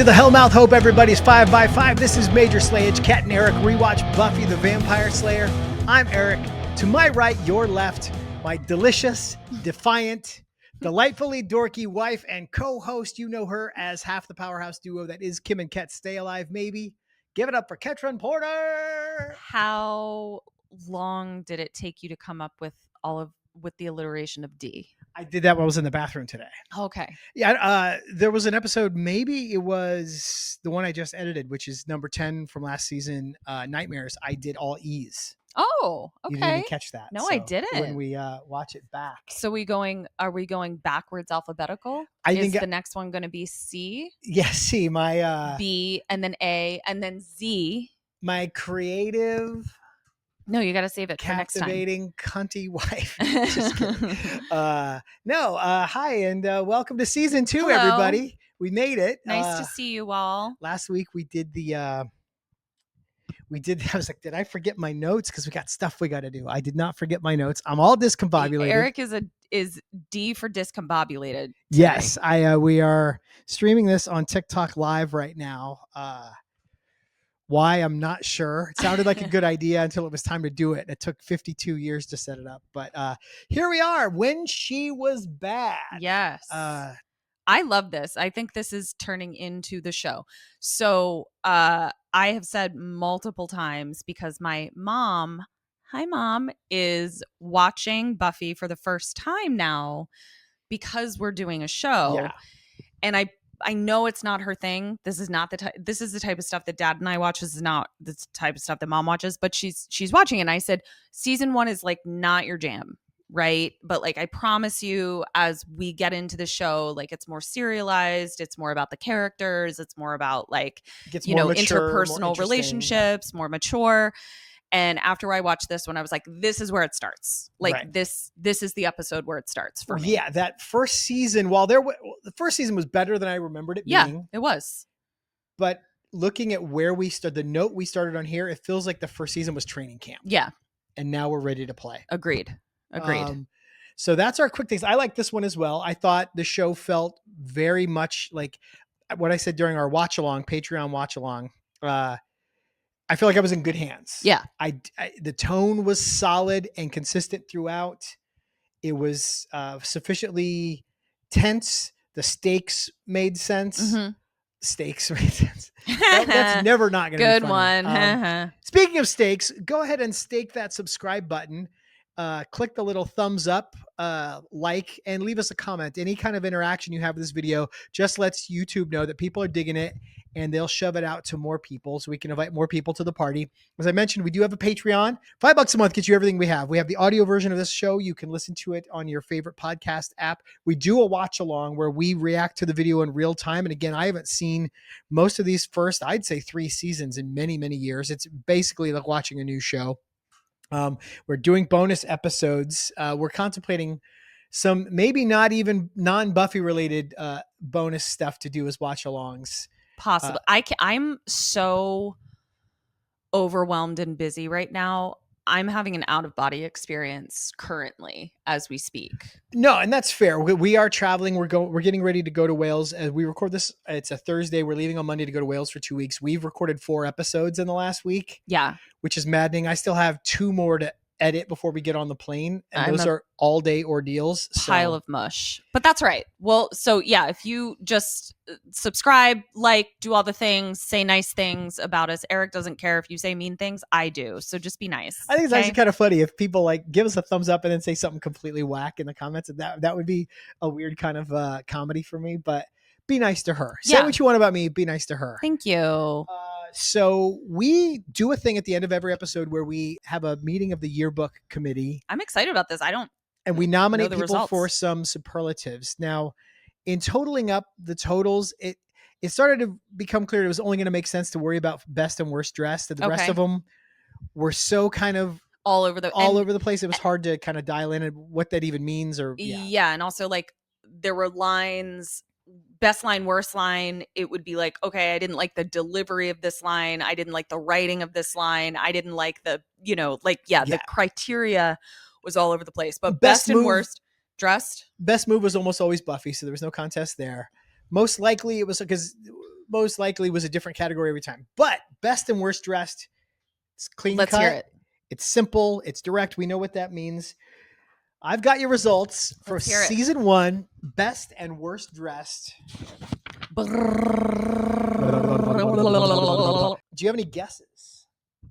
to the Hellmouth. Hope everybody's 5x5. This is Major Slayage, Ket and Arik rewatch Buffy the Vampire Slayer. I'm Arik. To my right, your left, my delicious, defiant, delightfully dorky wife and co-host. You know her as half the powerhouse duo that is Kim and Ket. Stay alive, maybe. Give it up for Ketryn Porter. How long did it take you to come up with with the alliteration of D? I did that when I was in the bathroom today. Okay. Yeah, there was an episode, maybe it was the one I just edited, which is number 10 from last season, Nightmares. I did all E's. Oh, okay. You didn't even catch that. No, I didn't. When we watch it back. So are we going backwards alphabetical? I think the next one going to be C? Yes, C, my B, and then A, and then Z. My creative, no, you got to save it for next time. Captivating, cunty wife. Just kidding. Hi, and welcome to season 2, Hello. everybody. We made it. Nice to see you all. Last week we did I was like, did I forget my notes? Because we got stuff we got to do. I did not forget my notes. I'm all discombobulated. Arik is D for discombobulated today. Yes, we are streaming this on TikTok live right now. Why, I'm not sure. It sounded like a good idea until it was time to do it. It took 52 years to set it up. But here we are. When She Was Bad. Yes. I love this. I think this is turning into the show. So I have said multiple times, because my mom, hi mom, is watching Buffy for the first time now because we're doing a show. Yeah. And I know it's not her thing. This is not this is the type of stuff that dad and I watch. This is not the type of stuff that mom watches, but she's watching it. And I said, season 1 is like not your jam, right? But like, I promise you, as we get into the show, like, it's more serialized. It's more about the characters. It's more about like, mature, interpersonal relationships, more mature. And after I watched this one, I was like, this is where it starts. Like, right. This is the episode where it starts for me. Yeah, that first season, the first season was better than I remembered it being. Yeah, it was. But looking at where we started, the note we started on here, it feels like the first season was training camp. Yeah. And now we're ready to play. Agreed. So that's our quick things. I like this one as well. I thought the show felt very much like what I said during our watch along, Patreon watch along. I feel like I was in good hands. Yeah. The tone was solid and consistent throughout. It was sufficiently tense. The stakes made sense. Mm-hmm. Stakes made sense. That's never not going to be good one. Speaking of stakes, go ahead and stake that subscribe button. Click the little thumbs up, like, and leave us a comment. Any kind of interaction you have with this video just lets YouTube know that people are digging it, and they'll shove it out to more people so we can invite more people to the party. As I mentioned, we do have a Patreon. $5 a month gets you everything we have. We have the audio version of this show. You can listen to it on your favorite podcast app. We do a watch along where we react to the video in real time. And again, I haven't seen most of these first, I'd say 3 seasons in many, many years. It's basically like watching a new show. We're doing bonus episodes. We're contemplating some maybe not even non-Buffy related bonus stuff to do as watch alongs. Possibly. I'm so overwhelmed and busy right now. I'm having an out-of-body experience currently as we speak. No, and that's fair. We are traveling. We're getting ready to go to Wales. As we record this, it's a Thursday. We're leaving on Monday to go to Wales for 2 weeks. We've recorded 4 episodes in the last week. Yeah. Which is maddening. I still have 2 more to edit before we get on the plane. And those are all day ordeals. Pile of mush. But that's right. Well, so yeah, if you just subscribe, like, do all the things, say nice things about us. Arik doesn't care if you say mean things. I do. So just be nice. I think it's actually kind of funny if people like give us a thumbs up and then say something completely whack in the comments. And that would be a weird kind of comedy for me, but be nice to her. Say what you want about me. Be nice to her. Thank you. So we do a thing at the end of every episode where we have a meeting of the yearbook committee. I'm excited about this. And we nominate people results for some superlatives. Now, in totaling up the totals, it started to become clear it was only going to make sense to worry about best and worst dressed. And the rest of them were so kind of all over the place. It was hard to kind of dial in and what that even means. Yeah. And also, like, there were lines. Best line, worst line, it would be like, okay, I didn't like the delivery of this line. I didn't like the writing of this line. I didn't like the, the criteria was all over the place. But best and worst dressed. Best move was almost always Buffy, so there was no contest there. Most likely it was because most likely was a different category every time. But best and worst dressed, it's clean Let's cut. hear it. It's simple. It's direct. We know what that means. I've got your results for Let's hear it. season 1, best and worst dressed. Do you have any guesses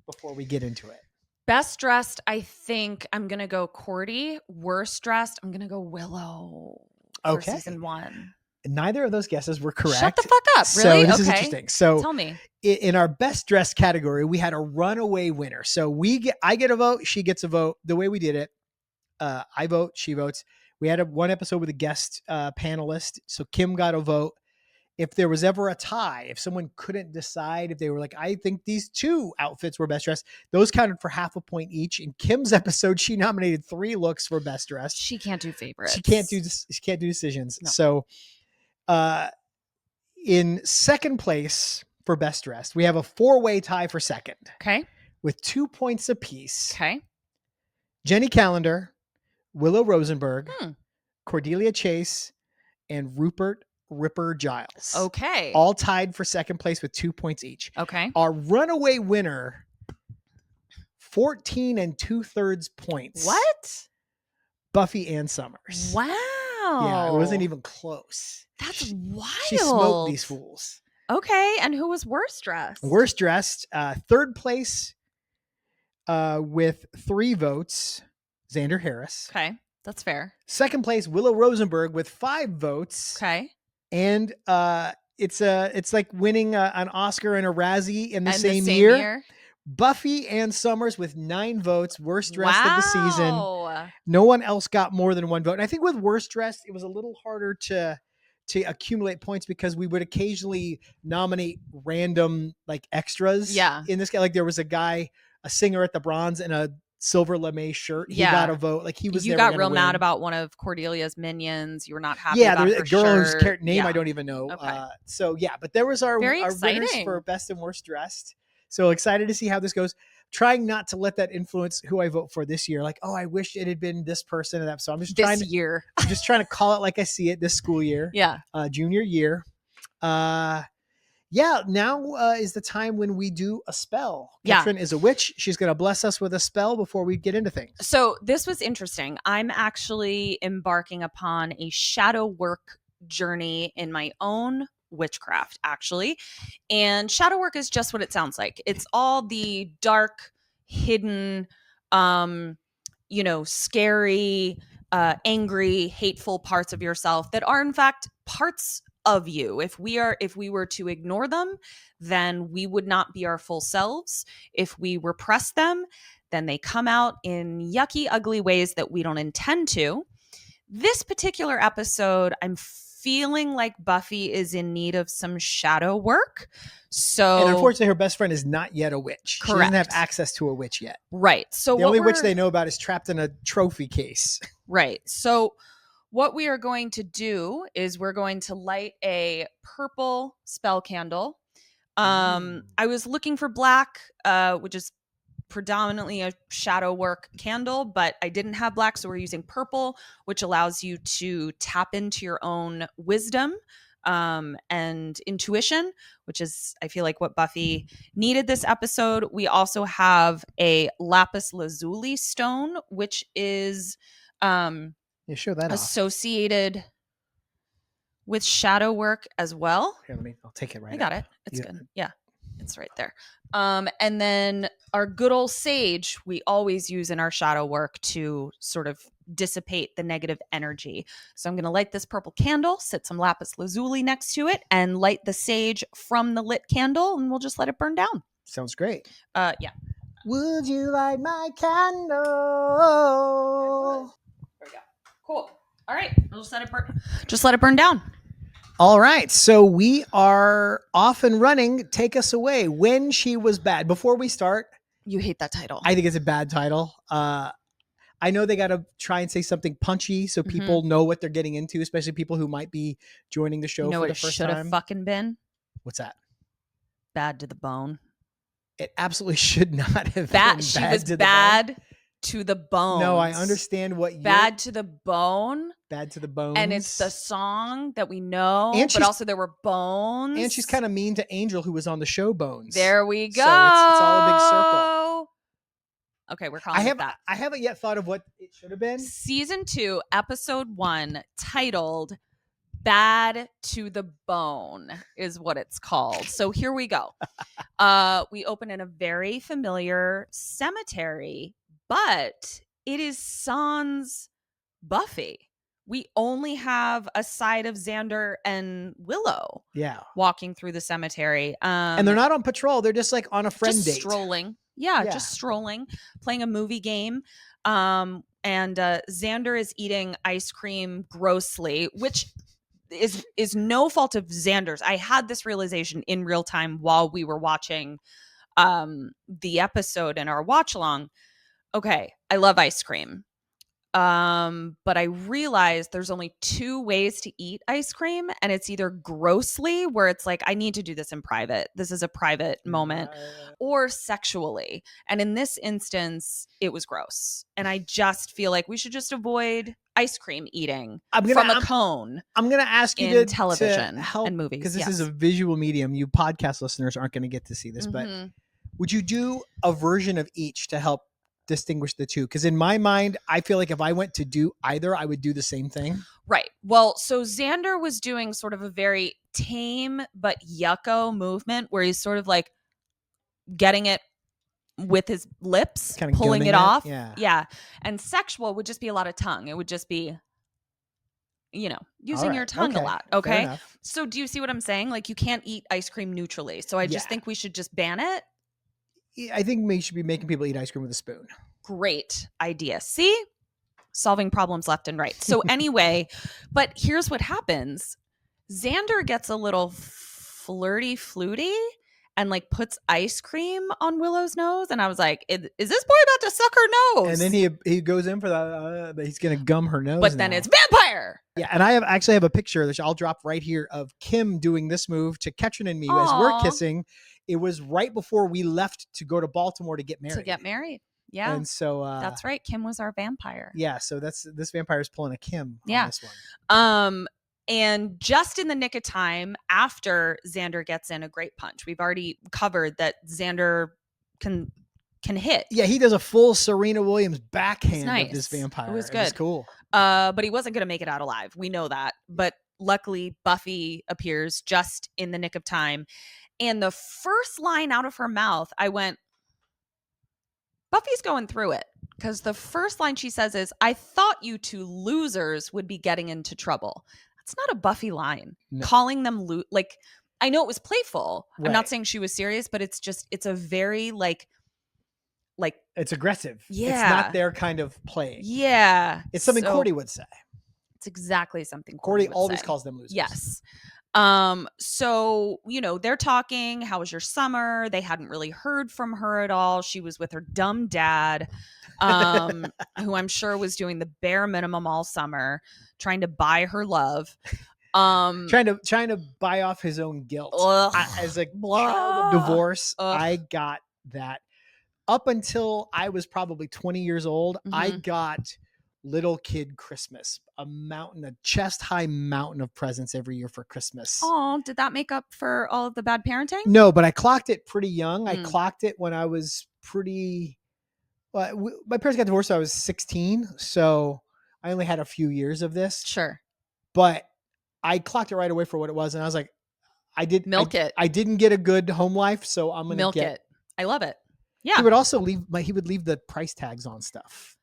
before we get into it? Best dressed, I think I'm gonna go Cordy. Worst dressed, I'm gonna go Willow for Okay. season 1. Neither of those guesses were correct. Shut the fuck up. So Really? this is Okay. interesting. So Tell me. in our best dressed category, we had a runaway winner. So I get a vote, she gets a vote. The way we did it, I vote, she votes. We had one episode with a guest panelist. So Kim got a vote. If there was ever a tie, if someone couldn't decide, if they were like, I think these 2 outfits were best dressed, those counted for half a point each. In Kim's episode, she nominated 3 looks for best dressed. She can't do favorites. She can't do decisions. No. So in second place for best dressed, we have a 4-way tie for second. Okay. With 2 points apiece. Okay. Jenny Calendar, Willow Rosenberg, Cordelia Chase, and Rupert Ripper Giles. Okay. All tied for second place with 2 points each. Okay. Our runaway winner, 14 2/3 points. What? Buffy Ann Summers. Wow. Yeah, it wasn't even close. That's wild. She smoked these fools. Okay. And who was worst dressed? Worst dressed, third place with 3 votes, Xander Harris. Okay. That's fair. Second place, Willow Rosenberg with 5 votes. Okay. And it's like winning an Oscar and a Razzie in the same year. Buffy Ann Summers with 9 votes, worst dressed of the season. No one else got more than 1 vote. And I think with worst dressed, it was a little harder to accumulate points because we would occasionally nominate random like extras. Yeah. In this guy, like there was a singer at the Bronze in a silver lame shirt. He got a vote. Like he was. You got real mad about one of Cordelia's minions. You were not happy. Yeah, about there was a girl shirt. whose name I don't even know. Okay. So yeah, but there was our winners for best and worst dressed. So excited to see how this goes. Trying not to let that influence who I vote for this year. Like, oh, I wish it had been this person and that. So I'm just trying to call it like I see it this school year. Yeah. Junior year. Now is the time when we do a spell. Ketryn is a witch. She's going to bless us with a spell before we get into things. So this was interesting. I'm actually embarking upon a shadow work journey in my own witchcraft, actually. And shadow work is just what it sounds like. It's all the dark, hidden, scary, angry, hateful parts of yourself that are in fact parts of you. If we were to ignore them, then we would not be our full selves. If we repress them, then they come out in yucky, ugly ways that we don't intend to. This particular episode, I'm feeling like Buffy is in need of some shadow work. So, and unfortunately, her best friend is not yet a witch. Correct. She doesn't have access to a witch yet. Right. So the only witch they know about is trapped in a trophy case. Right. So what we are going to do is we're going to light a purple spell candle. I was looking for black, which is predominantly a shadow work candle, but I didn't have black, so we're using purple, which allows you to tap into your own wisdom and intuition, which is, I feel like, what Buffy needed this episode. We also have a lapis lazuli stone, which is show that associated with shadow work as well. Here, I'll take it right. I got it. It's good. Yeah. It's right there. And then our good old sage, we always use in our shadow work to sort of dissipate the negative energy. So I'm going to light this purple candle, set some lapis lazuli next to it, and light the sage from the lit candle, and we'll just let it burn down. Sounds great. Yeah. Would you light my candle? There we go. Cool. All right. We'll just let it burn down. All right, so we are off and running. Take us away. When She Was Bad. Before we start, you hate that title. I think it's a bad title. I know they got to try and say something punchy so people know what they're getting into, especially people who might be joining the show for the first time. Should have fucking been. What's that? Bad to the bone. It absolutely should not have been. She was bad to the bone. No, I understand what bad to the bone. Bad to the bones. And it's the song that we know, And but also there were bones. And she's kind of mean to Angel, who was on the show Bones. There we go. So it's all a big circle. Okay, we're calling it that. I haven't yet thought of what it should have been. Season 2, episode 1, titled Bad to the Bone is what it's called. So here we go. We open in a very familiar cemetery, but it is sans Buffy. We only have a side of Xander and Willow walking through the cemetery. And they're not on patrol. They're just like on a friend date. Strolling. Yeah, just strolling, playing a movie game. And Xander is eating ice cream grossly, which is no fault of Xander's. I had this realization in real time while we were watching the episode in our watch along. Okay, I love ice cream. But I realized there's only 2 ways to eat ice cream, and it's either grossly, where it's like, I need to do this in private. This is a private moment, or sexually. And in this instance, it was gross. And I just feel like we should just avoid ice cream eating from a cone. I'm going to ask you in television to help and movies. Because this is a visual medium. You podcast listeners aren't going to get to see this, but would you do a version of each to help distinguish the two? Because in my mind, I feel like if I went to do either, I would do the same thing. Right. Well, so Xander was doing sort of a very tame but yucko movement where he's sort of like getting it with his lips, kind of pulling it off. Yeah. And sexual would just be a lot of tongue. It would just be, using your tongue a lot. Okay. So do you see what I'm saying? Like, you can't eat ice cream neutrally. So I just think we should just ban it. I think we should be making people eat ice cream with a spoon. Great idea. See? Solving problems left and right. So anyway, but here's what happens. Xander gets a little flirty fluty and like puts ice cream on Willow's nose. And I was like, is this boy about to suck her nose? And then he goes in for that. He's going to gum her nose. But then it's vampire. Yeah. And I actually have a picture that I'll drop right here of Kim doing this move to Ketryn and me as we're kissing. It was right before we left to go to Baltimore to get married. Yeah. And so that's right. Kim was our vampire. Yeah. So this vampire is pulling a Kim on this one. And just in the nick of time after Xander gets in a great punch, we've already covered that Xander can hit. Yeah, he does a full Serena Williams backhand of this vampire. It was good. It was cool. But he wasn't going to make it out alive. We know that. But luckily, Buffy appears just in the nick of time. And the first line out of her mouth, I went, Buffy's going through it. Because the first line she says is, I thought you 2 losers would be getting into trouble. That's not a Buffy line. No. Calling them like, I know it was playful. Right. I'm not saying she was serious, but it's a very like it's aggressive. Yeah. It's not their kind of playing. Yeah. It's something Cordy would say. It's exactly something Cordy would always say. Calls them losers. Yes. So, they're talking, how was your summer? They hadn't really heard from her at all. She was with her dumb dad, who I'm sure was doing the bare minimum all summer, trying to buy her love. Trying to buy off his own guilt. As a child of divorce, I got that. Up until I was probably 20 years old, I got little kid Christmas, a chest high mountain of presents every year for Christmas. Oh, did that make up for all of the bad parenting? No, but I clocked it pretty young. I clocked it when I was my parents got divorced when I was 16. So I only had a few years of this. Sure. But I clocked it right away for what it was. And I was like, I didn't get a good home life. So I'm going to milk it. I love it. Yeah. He would also leave the price tags on stuff.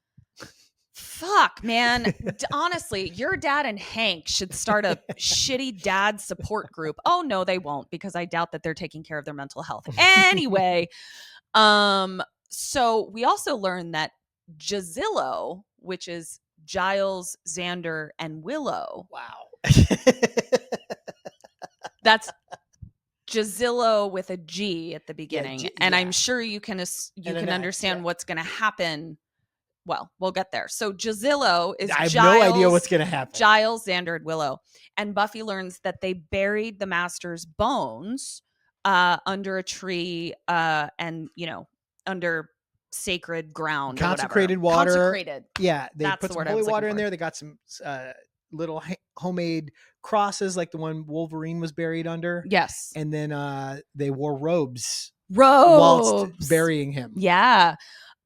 Fuck, man. Honestly, your dad and Hank should start a shitty dad support group. Oh, no, they won't, because I doubt that they're taking care of their mental health. Anyway, so we also learned that Jazillo, which is Giles, Xander, and Willow. Wow. That's Jazillo with a G at the beginning. And I'm sure you can understand what's going to happen. Well, we'll get there. So Jazillo is I have no idea what's going to happen. Giles, Xander, and Willow. And Buffy learns that they buried the master's bones under a tree and, under sacred ground. Consecrated water. Consecrated. Yeah. They put some holy water in there. They got some little homemade crosses like the one Wolverine was buried under. Yes. And then they wore robes whilst Robes. burying him. Yeah.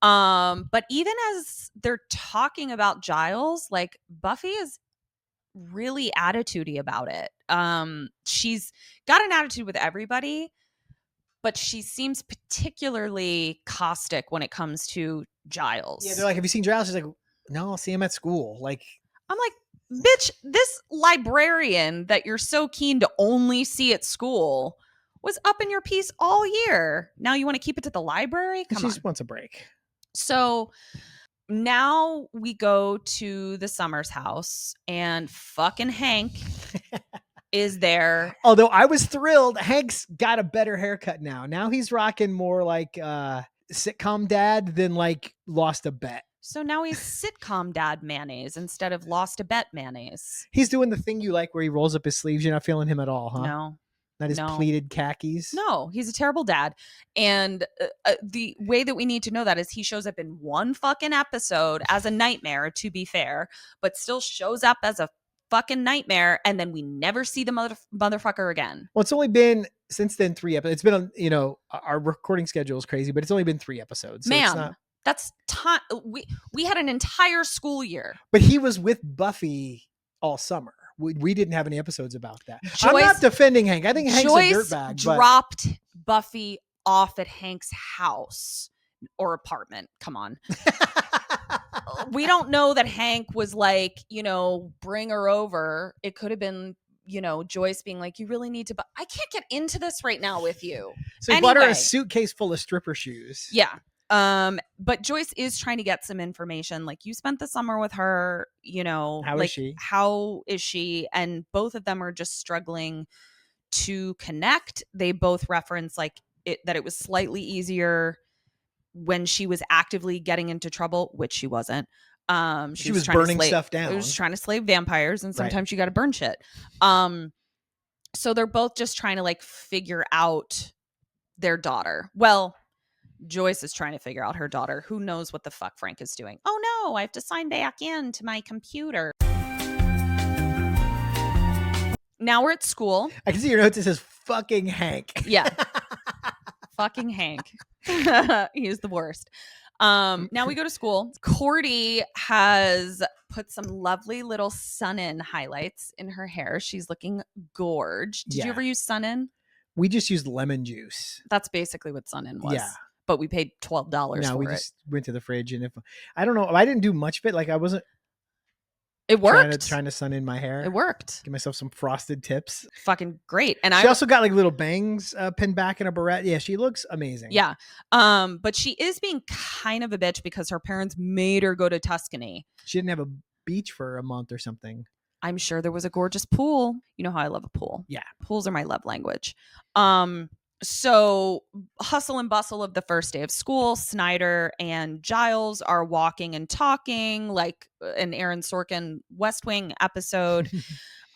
But even as they're talking about Giles, like Buffy is really attitudey about it. She's got an attitude with everybody, but she seems particularly caustic when it comes to Giles. Yeah, they're like, have you seen Giles? She's like, no, I'll see him at school. Like, I'm like, bitch, this librarian that you're so keen to only see at school was up in your piece all year. Now you want to keep it to the library? Come she on. just wants a break. So now we go to the Summers house and fucking Hank is there. Although I was thrilled, Hank's got a better haircut now. Now he's rocking more like sitcom dad than like lost a bet. So now he's sitcom dad mayonnaise instead of lost a bet mayonnaise. He's doing the thing you like where he rolls up his sleeves. You're not feeling him at all, huh? No. Not his pleated khakis. No, he's a terrible dad. And the way that we need to know that is he shows up in one fucking episode as a nightmare, to be fair, but still shows up as a fucking nightmare. And then we never see the motherfucker again. Well, it's only been since then 3 episodes. It's been, our recording schedule is crazy, but it's only been 3 episodes. So Ma'am, that's time. We had an entire school year. But he was with Buffy all summer. We didn't have any episodes about that. I'm not defending Hank. I think Hank's a dirtbag. Dropped Buffy off at Hank's house or apartment. Come on. We don't know that Hank was like, bring her over. It could have been, Joyce being like, you really need to, but I can't get into this right now with you. So he bought her a suitcase full of stripper shoes. Yeah. But Joyce is trying to get some information. Like, you spent the summer with her, how is she? How is she? And both of them are just struggling to connect. They both reference that it was slightly easier when she was actively getting into trouble, which she wasn't. She was burning stuff down. She was trying to slay vampires, and sometimes you got to burn shit. So they're both just trying to figure out their daughter. Well, Joyce is trying to figure out her daughter. Who knows what the fuck Frank is doing? Oh no, I have to sign back in to my computer. Now we're at school. I can see your notes. It says fucking Hank. Yeah. Fucking Hank. He is the worst. Now we go to school. Cordy has put some lovely little sun-in highlights in her hair. She's looking gorge. Did you ever use sun-in? We just used lemon juice. That's basically what sun-in was. Yeah. But we paid $12 for it. No, we just went to the fridge, and I don't know, I didn't do much of it. Like, I wasn't. It worked. Trying to sun in my hair. It worked. Give myself some frosted tips. Fucking great. And she also got little bangs pinned back in a barrette. Yeah, she looks amazing. Yeah. But she is being kind of a bitch because her parents made her go to Tuscany. She didn't have a beach for a month or something. I'm sure there was a gorgeous pool. You know how I love a pool. Yeah. Pools are my love language. So hustle and bustle of the first day of school, Snyder and Giles are walking and talking like an Aaron Sorkin West Wing episode.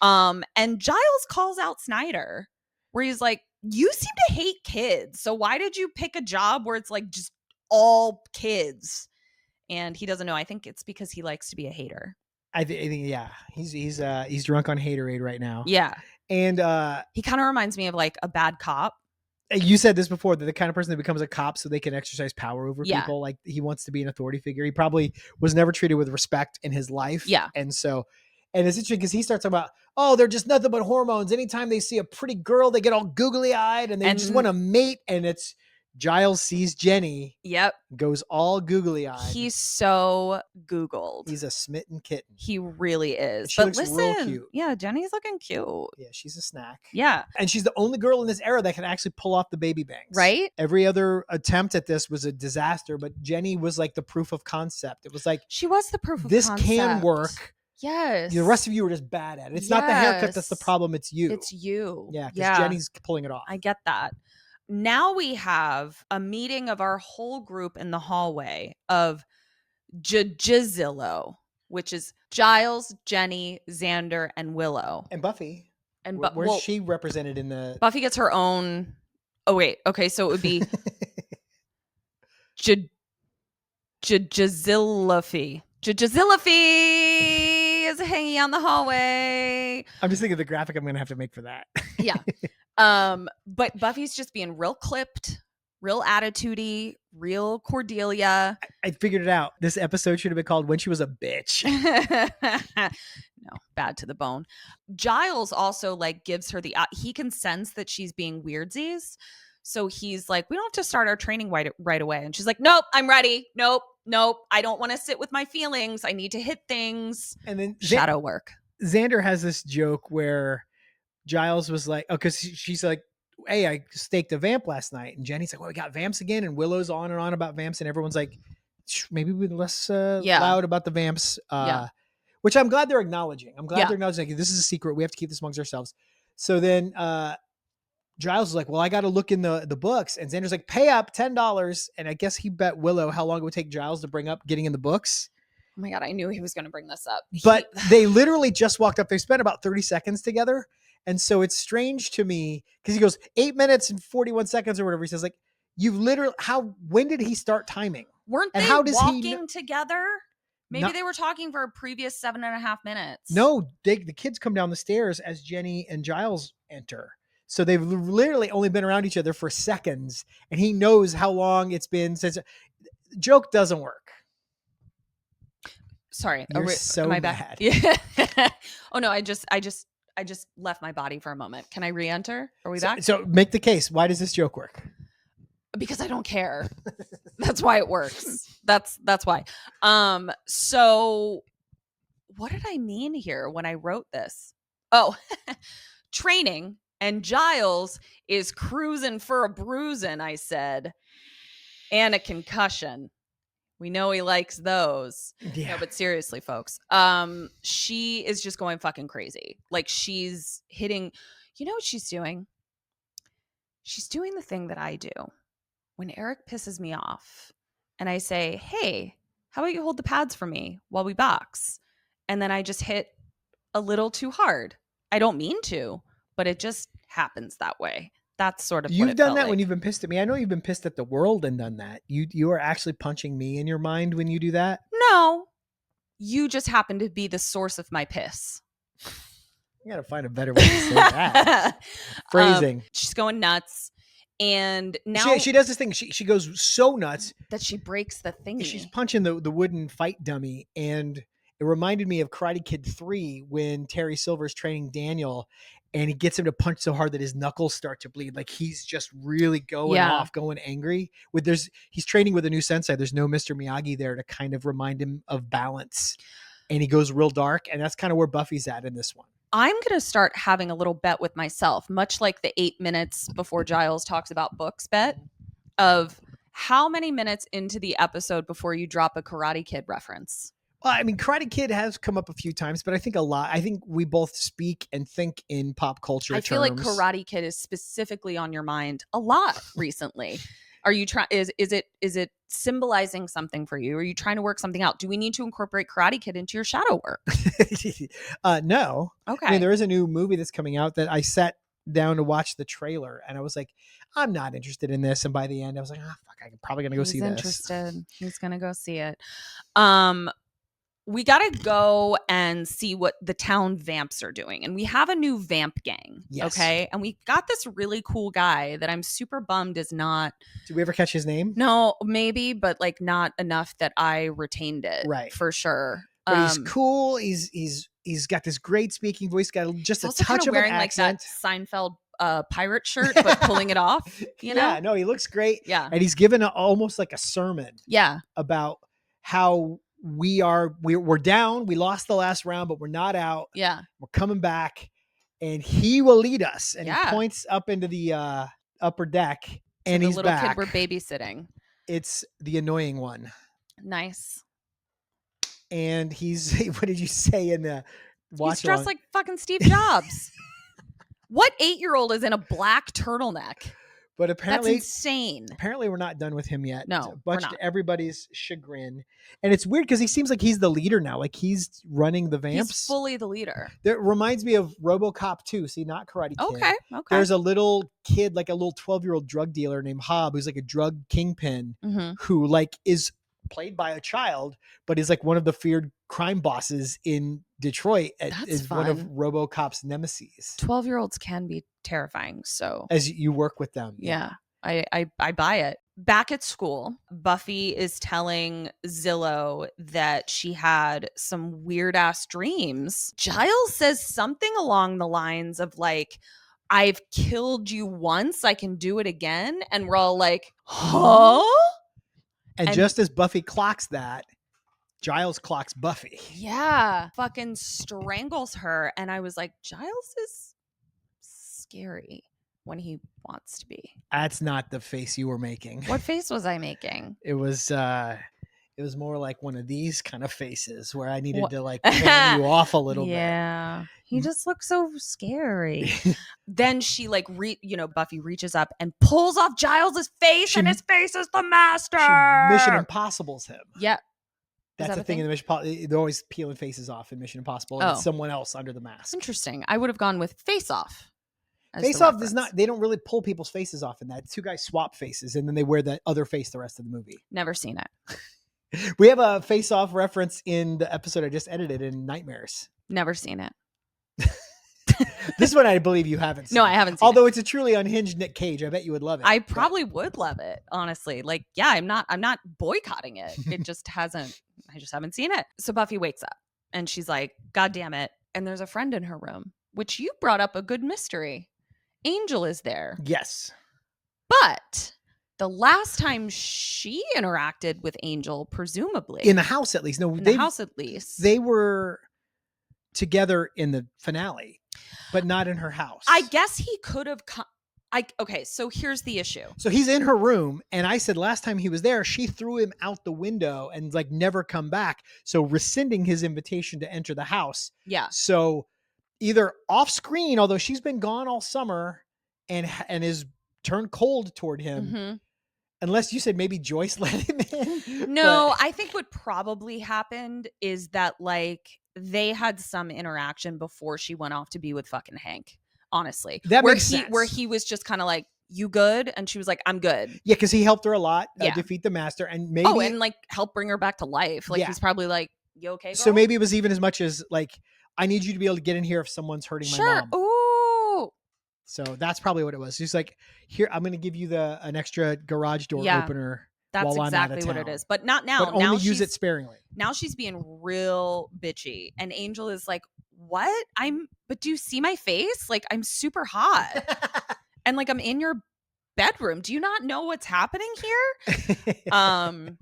And Giles calls out Snyder where he's like, you seem to hate kids. So why did you pick a job where it's just all kids? And he doesn't know. I think it's because he likes to be a hater. I think yeah. He's drunk on haterade right now. Yeah. And he kind of reminds me of a bad cop. You said this before, that the kind of person that becomes a cop so they can exercise power over people. Like, he wants to be an authority figure. He probably was never treated with respect in his life. Yeah. And it's interesting because he starts talking about, they're just nothing but hormones. Anytime they see a pretty girl, they get all googly eyed and they just want to mate. And it's Giles sees Jenny. Yep. Goes all googly eyed. He's so Googled. He's a smitten kitten. He really is. She looks real cute. Yeah, Jenny's looking cute. Yeah, she's a snack. Yeah. And she's the only girl in this era that can actually pull off the baby bangs. Right? Every other attempt at this was a disaster, but Jenny was the proof of concept. It was she was the proof of this concept. can work. Yes. The rest of you were just bad at it. It's not the haircut that's the problem. It's you. It's you. Yeah, because Jenny's pulling it off. I get that. Now we have a meeting of our whole group in the hallway of Jazillo, which is Giles, Jenny, Xander, and Willow. And Buffy. And where's she represented in the... Buffy gets her own... Oh, wait. Okay, so it would be Jazillafi. is hanging out in the hallway. I'm just thinking of the graphic I'm going to have to make for that. Yeah. But Buffy's just being real clipped, real attitude-y, real Cordelia. I figured it out. This episode should have been called When She Was a Bitch. No, bad to the bone. Giles also like gives her he can sense that she's being weirdsies. So he's like, we don't have to start our training right away. And she's like, nope, I'm ready. Nope. I don't want to sit with my feelings. I need to hit things. And then shadow work. Xander has this joke where Giles was like, oh, because she's like, hey, I staked a vamp last night. And Jenny's like, well, we got vamps again. And Willow's on and on about vamps. And everyone's like, maybe we're less loud about the vamps. Which I'm glad they're acknowledging. I'm glad they're acknowledging, like, this is a secret. We have to keep this amongst ourselves. So then Giles is like, well, I got to look in the books. And Xander's like, pay up $10. And I guess he bet Willow how long it would take Giles to bring up getting in the books. Oh my God, I knew he was going to bring this up. But they literally just walked up. They spent about 30 seconds together. And so it's strange to me because he goes 8 minutes and 41 seconds or whatever. He says, like, you've literally, when did he start timing? Weren't they walking together? Maybe they were talking for a previous 7.5 minutes. No, the kids come down the stairs as Jenny and Giles enter. So they've literally only been around each other for seconds. And he knows how long it's been since. Joke doesn't work. Sorry. You're so am I mad. Back? Yeah. Oh no, I just left my body for a moment. Can I re-enter? Are we back? So make the case. Why does this joke work? Because I don't care. That's why it works. That's why. So what did I mean here when I wrote this? Oh, training, and Giles is cruising for a bruising, I said. And a concussion. We know he likes those. Yeah. No, but seriously, folks, she is just going fucking crazy. Like, she's hitting, you know what she's doing? She's doing the thing that I do when Eric pisses me off and I say, hey, how about you hold the pads for me while we box? And then I just hit a little too hard. I don't mean to, but it just happens that way. That's sort of you've what it done felt that like. When you've been pissed at me. I know you've been pissed at the world and done that. You are actually punching me in your mind when you do that. No, you just happen to be the source of my piss. You gotta find a better way to say that. Phrasing. She's going nuts, and now she does this thing. She goes so nuts that she breaks the thingy. She's punching the wooden fight dummy, and it reminded me of Karate Kid 3 when Terry Silver's training Daniel. And he gets him to punch so hard that his knuckles start to bleed. Like, he's just really going off, going angry. He's training with a new sensei. There's no Mr. Miyagi there to kind of remind him of balance. And he goes real dark. And that's kind of where Buffy's at in this one. I'm going to start having a little bet with myself, much like the 8 minutes before Giles talks about books bet, of how many minutes into the episode before you drop a Karate Kid reference. Well, I mean, Karate Kid has come up a few times, but I think a lot. I think we both speak and think in pop culture terms. I feel like Karate Kid is specifically on your mind a lot recently. Are you trying? Is it symbolizing something for you? Are you trying to work something out? Do we need to incorporate Karate Kid into your shadow work? No. Okay. I mean, there is a new movie that's coming out that I sat down to watch the trailer, and I was like, I'm not interested in this. And by the end, I was like, fuck, I'm probably gonna go see this. He's interested. He's gonna go see it. We got to go and see what the town vamps are doing. And we have a new vamp gang. Yes. Okay. And we got this really cool guy that I'm super bummed is not. Did we ever catch his name? No, maybe, but like not enough that I retained it. Right. For sure. But he's cool. He's got this great speaking voice. Got just a touch of wearing an accent. Like that Seinfeld pirate shirt, but pulling it off, you know? Yeah, no, he looks great. Yeah. And he's given almost like a sermon. Yeah. About how we're down. We lost the last round, but we're not out. Yeah. We're coming back, and he will lead us. And he points up into the upper deck, and he's little back. Kid we're babysitting. It's the annoying one. Nice. And he's, what did you say in the watch? He's dressed like fucking Steve Jobs. What 8-year-old is in a black turtleneck? But apparently, that's insane. Apparently, we're not done with him yet. No, much to everybody's chagrin. And it's weird because he seems like he's the leader now. Like, he's running the vamps. He's fully the leader. That reminds me of RoboCop 2. See, not Karate Kid. Okay. There's a little kid, like a little 12-year-old drug dealer named Hobb, who's like a drug kingpin, who like is played by a child, but is like one of the feared crime bosses in Detroit. That's is one of fun. RoboCop's nemesis. 12-year-olds can be terrifying. So As you work with them. yeah, I buy it. Back at school, Buffy is telling Zillow that she had some weird ass dreams. Giles says something along the lines of like, I've killed you once, I can do it again. And we're all like, huh? And just as Buffy clocks that, Giles clocks Buffy. Yeah, fucking strangles her. And I was like, Giles is scary when he wants to be. That's not the face you were making. What face was I making? It was more like one of these kind of faces where I needed What? to like turn you off a little bit. Yeah, he just looks so scary. Then she like Buffy reaches up and pulls off Giles's face, and his face is the master. She Mission Impossible's him. Yep. That's the thing in the Mission. They're always peeling faces off in Mission Impossible, and it's someone else under the mask. Interesting. I would have gone with Face Off. Face Off is not. They don't really pull people's faces off in that. Two guys swap faces, and then they wear the other face the rest of the movie. Never seen it. We have a Face Off reference in the episode I just edited in Nightmares. Never seen it. This one I believe you haven't seen. No, I haven't seen Although it. it's a truly unhinged Nick Cage. I bet you would love it. I probably would love it, honestly. Like, yeah, I'm not boycotting it. It just hasn't, I just haven't seen it. So Buffy wakes up and she's like, God damn it. And there's a friend in her room, which you brought up a good mystery. Angel is there. Yes. But the last time she interacted with Angel, presumably. In the house, at least. No, in the house, at least. They were together in the finale, but not in her house. I guess he could have okay, so here's the issue. So he's in her room, and I said last time he was there, she threw him out the window and like never come back. So rescinding his invitation to enter the house. Yeah. So either off screen, although she's been gone all summer and is turned cold toward him. Mm-hmm. Unless you said maybe Joyce let him in. No, I think what probably happened is that like they had some interaction before she went off to be with fucking Hank. Honestly, that makes sense. Where he was just kind of like, "You good?" and she was like, "I'm good." Yeah, because he helped her a lot defeat the Master, and maybe and like help bring her back to life. Like he's probably like, "You okay, girl?" So maybe it was even as much as like, I need you to be able to get in here if someone's hurting my mom. Ooh. So that's probably what it was. He's like, here, I'm going to give you an extra garage door opener. That's exactly what it is. But not now. But only use it sparingly. Now she's being real bitchy. And Angel is like, what? But do you see my face? Like, I'm super hot. And like, I'm in your bedroom. Do you not know what's happening here?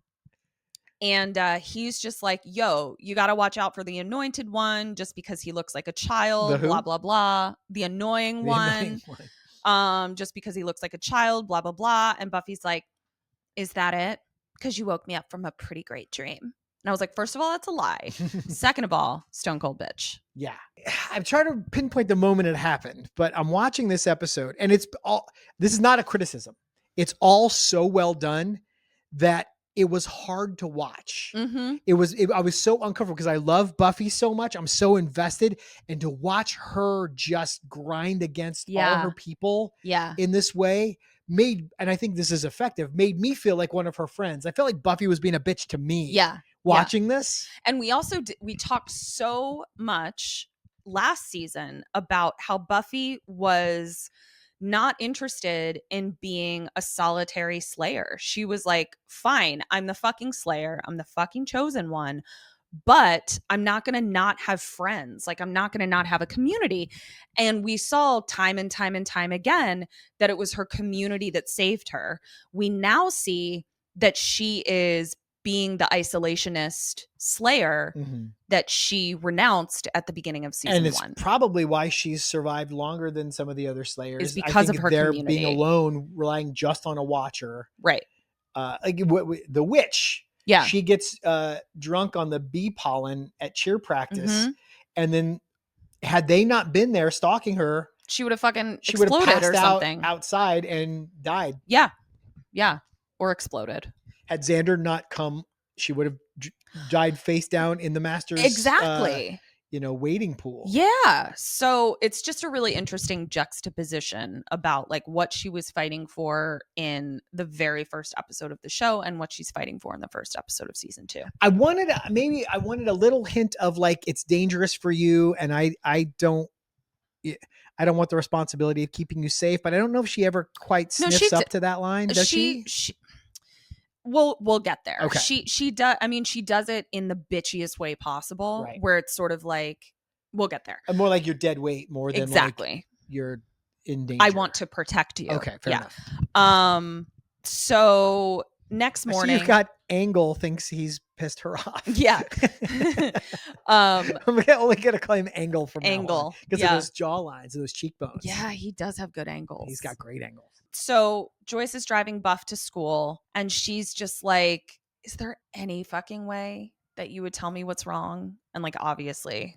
And he's just like, yo, you got to watch out for the anointed one just because he looks like a child, blah, blah, blah. The annoying one. Just because he looks like a child, blah, blah, blah. And Buffy's like, is that it? Because you woke me up from a pretty great dream. And I was like, first of all, that's a lie. Second of all, stone cold bitch. Yeah. I'm trying to pinpoint the moment it happened, but I'm watching this episode and this is not a criticism. It's all so well done that it was hard to watch. Mm-hmm. I was so uncomfortable because I love Buffy so much. I'm so invested, and to watch her just grind against all her people in this way and I think this is effective, made me feel like one of her friends. I felt like Buffy was being a bitch to me. Watching this. And we also we talked so much last season about how Buffy was not interested in being a solitary slayer. She was like, fine, I'm the fucking slayer. I'm the fucking chosen one, but I'm not going to not have friends. Like, I'm not going to not have a community. And we saw time and time and time again that it was her community that saved her. We now see that she is being the isolationist slayer that she renounced at the beginning of season 1. And it's probably why she's survived longer than some of the other slayers. Is because of her community. Being alone, relying just on a watcher. Right. Like the witch. Yeah. She gets drunk on the bee pollen at cheer practice. And then had they not been there stalking her, she would have fucking exploded or something. Outside and died. Yeah. Yeah. Or exploded. Had Xander not come, she would have died face down in the Master's. Exactly. waiting pool. Yeah. So it's just a really interesting juxtaposition about like what she was fighting for in the very first episode of the show and what she's fighting for in the first episode of season 2. I wanted a little hint of like, it's dangerous for you, and I don't want the responsibility of keeping you safe, but I don't know if she ever quite sniffs up to that line. Does she? We'll get there. Okay. She does. I mean, she does it in the bitchiest way possible, Right. where it's sort of like, we'll get there. More like you're dead weight, more than exactly. Like you're in danger. I want to protect you. Okay, fair enough. So next morning, so you've got Angle thinks he's pissed her off. Yeah. I'm only gonna claim Angle from Angle because of those jaw lines and those cheekbones. Yeah, he does have good angles. He's got great angles. So Joyce is driving Buff to school, and she's just like, is there any fucking way that you would tell me what's wrong? And like, obviously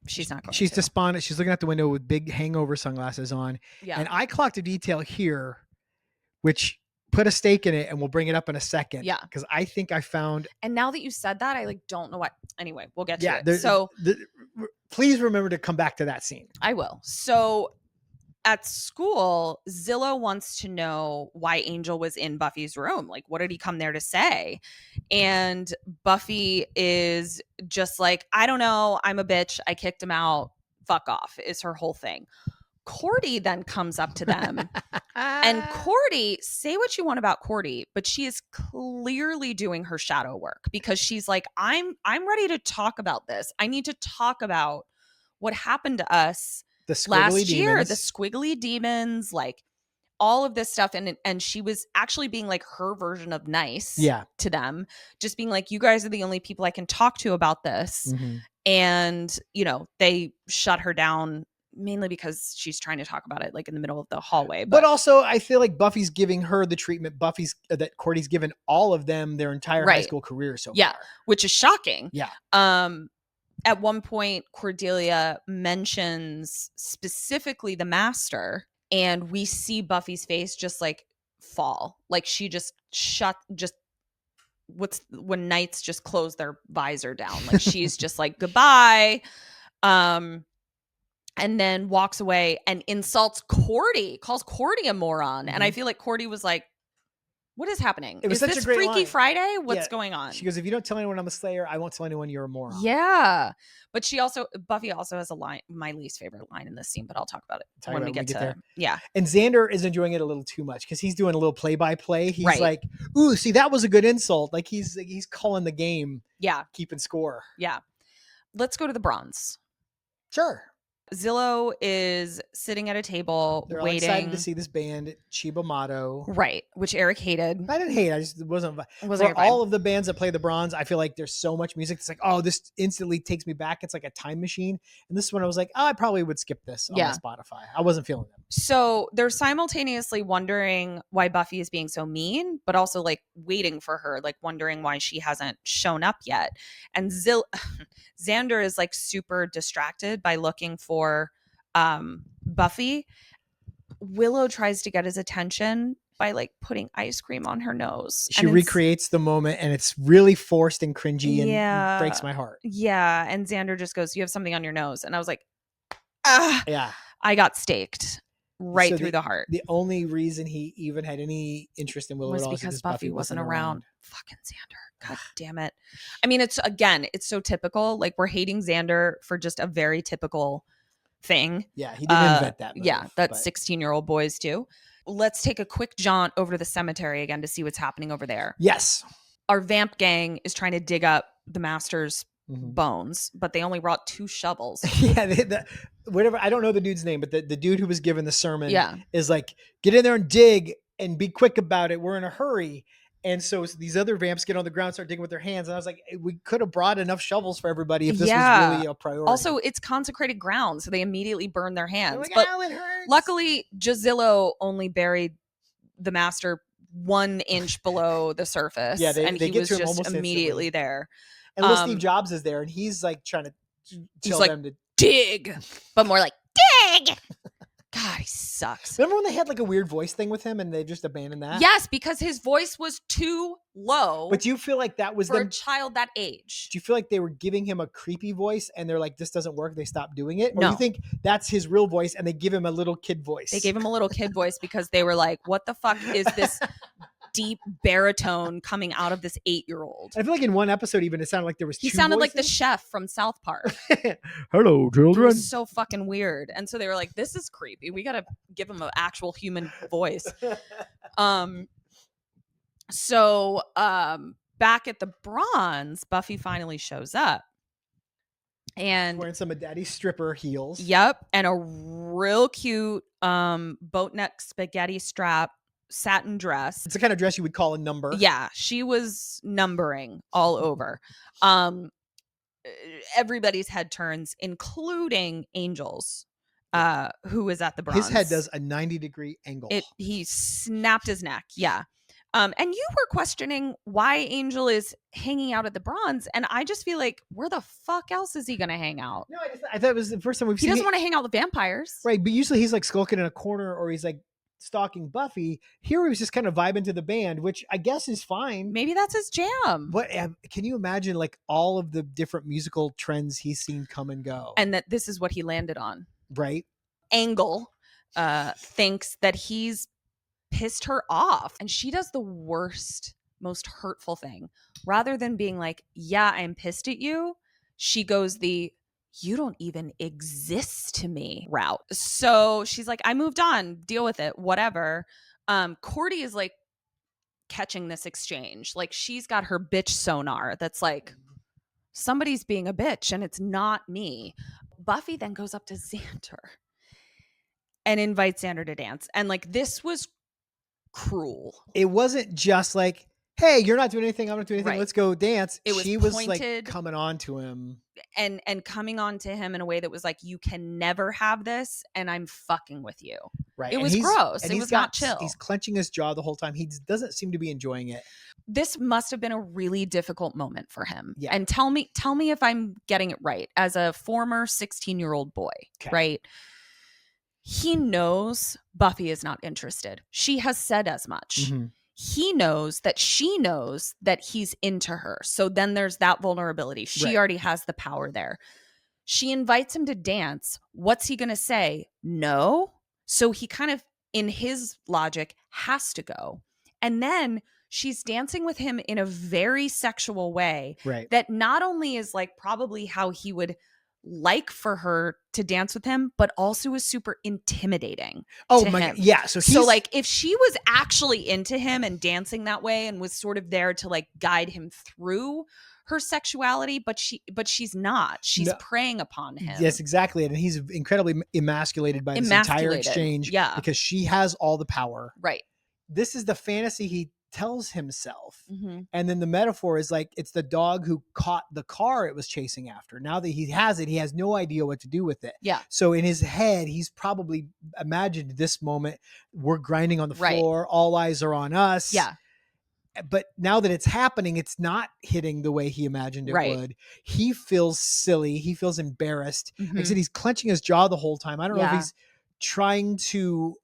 she's not going She's to. despondent. She's looking out the window with big hangover sunglasses on. Yeah. And I clocked a detail here, which put a stake in it, and we'll bring it up in a second. Yeah. Because I think I found. And now that you said that, I like don't know what. Anyway, we'll get to it. So please remember to come back to that scene. I will. So at school, Zillow wants to know why Angel was in Buffy's room. Like, what did he come there to say? And Buffy is just like, I don't know. I'm a bitch. I kicked him out. Fuck off is her whole thing. Cordy then comes up to them. And Cordy, say what you want about Cordy, but she is clearly doing her shadow work, because she's like, I'm ready to talk about this. I need to talk about what happened to us last year, the squiggly demons, like all of this stuff. And she was actually being like her version of nice to them, just being like, you guys are the only people I can talk to about this. Mm-hmm. And, they shut her down mainly because she's trying to talk about it like in the middle of the hallway. But also I feel like Buffy's giving her the treatment that Cordy's given all of them their entire high school career so far. Which is shocking. Yeah. At one point, Cordelia mentions specifically the master, and we see Buffy's face just like fall. Like she just when knights just close their visor down. Like she's just like, goodbye. And then walks away and insults Cordy, calls Cordy a moron. Mm-hmm. And I feel like Cordy was like, what is happening? It was such a great Freaky line. Friday? What's going on? She goes, if you don't tell anyone I'm a Slayer, I won't tell anyone you're a moron. Yeah. But Buffy also has a line, my least favorite line in this scene, but I'll talk about it when we get there. Yeah. And Xander is enjoying it a little too much because he's doing a little play-by-play. He's like, ooh, see, that was a good insult. Like he's calling the game. Yeah. Keeping score. Yeah. Let's go to the bronze. Sure. Zillow is sitting at a table They're waiting. All excited to see this band, Chiba Mato. Right, which Eric hated. I didn't hate it. I just wasn't for all of the bands that play the bronze, I feel like there's so much music. It's like, oh, this instantly takes me back. It's like a time machine. And this one I was like, oh, I probably would skip this on Spotify. I wasn't feeling them. So they're simultaneously wondering why Buffy is being so mean, but also like waiting for her, like wondering why she hasn't shown up yet. And Xander is like super distracted by looking for Buffy. Willow tries to get his attention by like putting ice cream on her nose. She recreates the moment, and it's really forced and cringy and breaks my heart. Yeah. And Xander just goes, you have something on your nose. And I was like, ah, yeah, I got staked through the heart. The only reason he even had any interest in Willow was because Buffy wasn't around. Fucking Xander. God damn it. I mean, it's so typical. Like we're hating Xander for just a very typical thing. Yeah, he didn't invent that move, yeah, that 16-year-old boys do. Let's take a quick jaunt over to the cemetery again to see what's happening over there. Yes. Our vamp gang is trying to dig up the master's bones, but they only brought 2 shovels. Yeah, whatever. I don't know the dude's name, but the dude who was given the sermon is like, get in there and dig and be quick about it. We're in a hurry. And so these other vamps get on the ground, start digging with their hands. And I was like, we could have brought enough shovels for everybody if this was really a priority. Also, it's consecrated ground, so they immediately burn their hands. Like, but it hurts. Luckily, Jazillo only buried the master 1 inch below the surface. Yeah, and he was just immediately there. And little Steve Jobs is there, and he's like trying to tell them to dig, but more like dig. God, he sucks. Remember when they had like a weird voice thing with him and they just abandoned that? Yes, because his voice was too low. But do you feel like that was for them? a child that age? Do you feel like they were giving him a creepy voice and they're like, this doesn't work, they stopped doing it? Or No. you think that's his real voice and they give him a little kid voice? They gave him a little kid voice because they were like, what the fuck is this deep baritone coming out of this 8-year-old? I feel like in one episode even it sounded like there was He two sounded like the voices. chef from South Park. Hello, It children. was so fucking weird. And so they were like, this is creepy. We got to give him an actual human voice. So back at the Bronze, Buffy finally shows up. And wearing some of Daddy's stripper heels. Yep. And a real cute boat neck spaghetti strap satin dress. It's the kind of dress you would call a number. Yeah. She was numbering all over. Everybody's head turns, including Angel's, who was at the Bronze. His head does a 90-degree angle. He snapped his neck. Yeah. And you were questioning why Angel is hanging out at the Bronze, and I just feel like, where the fuck else is he going to hang out? No, I thought it was the first time we've He seen doesn't want to hang out with vampires. Right, but usually he's like skulking in a corner or he's like stalking Buffy. Here he was just kind of vibing to the band, which I guess is fine. Maybe that's his jam. But can you imagine like all of the different musical trends he's seen come and go? And that this is what he landed on. Right. Angle thinks that he's pissed her off, and she does the worst, most hurtful thing. Rather than being like, yeah, I'm pissed at you, she goes the you don't even exist to me route. So she's like, I moved on, deal with it, whatever. Cordy is like catching this exchange. Like, she's got her bitch sonar that's like, somebody's being a bitch and it's not me. Buffy then goes up to Xander and invites Xander to dance. And like, this was cruel. It wasn't just like, hey, you're not doing anything, I'm not doing anything, Right. let's go dance. She was pointed, like coming on to him. And coming on to him in a way that was like, you can never have this and I'm fucking with you. Right. It was gross. It was not chill. He's clenching his jaw the whole time. He doesn't seem to be enjoying it. This must have been a really difficult moment for him. Yeah. And tell me if I'm getting it right. As a former 16-year-old boy, right? He knows Buffy is not interested. She has said as much. Mm-hmm. He knows that she knows that he's into her. So then there's that vulnerability. She already has the power there. She invites him to dance. What's he going to say? No. So he kind of, in his logic, has to go. And then she's dancing with him in a very sexual way. Right. That not only is like probably how he would like for her to dance with him, but also is super intimidating. Oh my God. Yeah. So like, if she was actually into him and dancing that way and was sort of there to like guide him through her sexuality, but she's not. She's preying upon him. Yes, exactly. And he's incredibly emasculated by this entire exchange. Yeah. Because she has all the power. Right. This is the fantasy he tells himself. Mm-hmm. And then the metaphor is like, it's the dog who caught the car it was chasing after. Now that he has it, he has no idea what to do with it. Yeah. So in his head, he's probably imagined this moment. We're grinding on the floor. All eyes are on us. Yeah. But now that it's happening, it's not hitting the way he imagined it would. He feels silly. He feels embarrassed. Mm-hmm. Like I said, he's clenching his jaw the whole time. I don't know if he's trying to,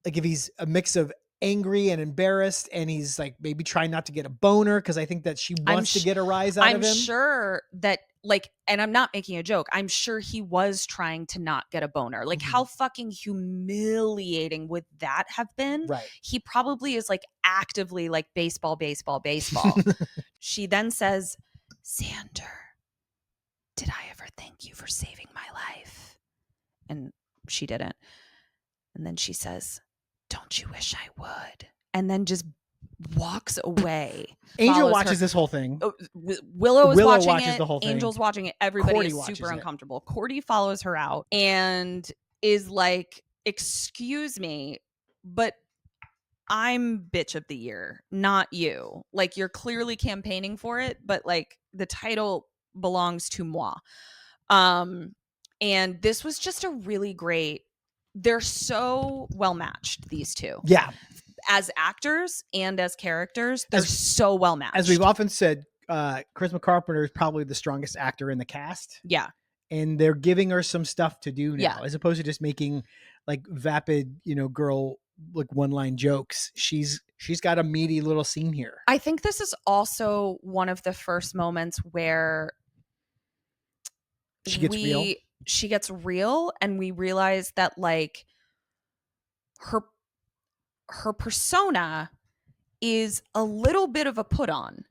like, if he's a mix of angry and embarrassed and he's like maybe trying not to get a boner because I think that she wants to get a rise out of him. I'm sure that, like, and I'm not making a joke, I'm sure he was trying to not get a boner. Like, how fucking humiliating would that have been? Right. He probably is like actively like baseball. She then says, Xander, did I ever thank you for saving my life? And she didn't. And then she says, don't you wish I would? And then just walks away. Angel watches this whole thing. Willow watching watches it. the whole thing. Angel's watching it. Everybody Cordy is watches super it. uncomfortable. Cordy follows her out and is like, excuse me, but I'm bitch of the year, not you. Like, you're clearly campaigning for it, but like the title belongs to moi. And this was just a really great, they're so well matched, these two. Yeah. As actors and as characters, they're so well matched. As we've often said, Charisma Carpenter is probably the strongest actor in the cast. Yeah. And they're giving her some stuff to do now, as opposed to just making like vapid, girl, like one line jokes. She's got a meaty little scene here. I think this is also one of the first moments where She gets real. She gets real, and we realize that like her persona is a little bit of a put on,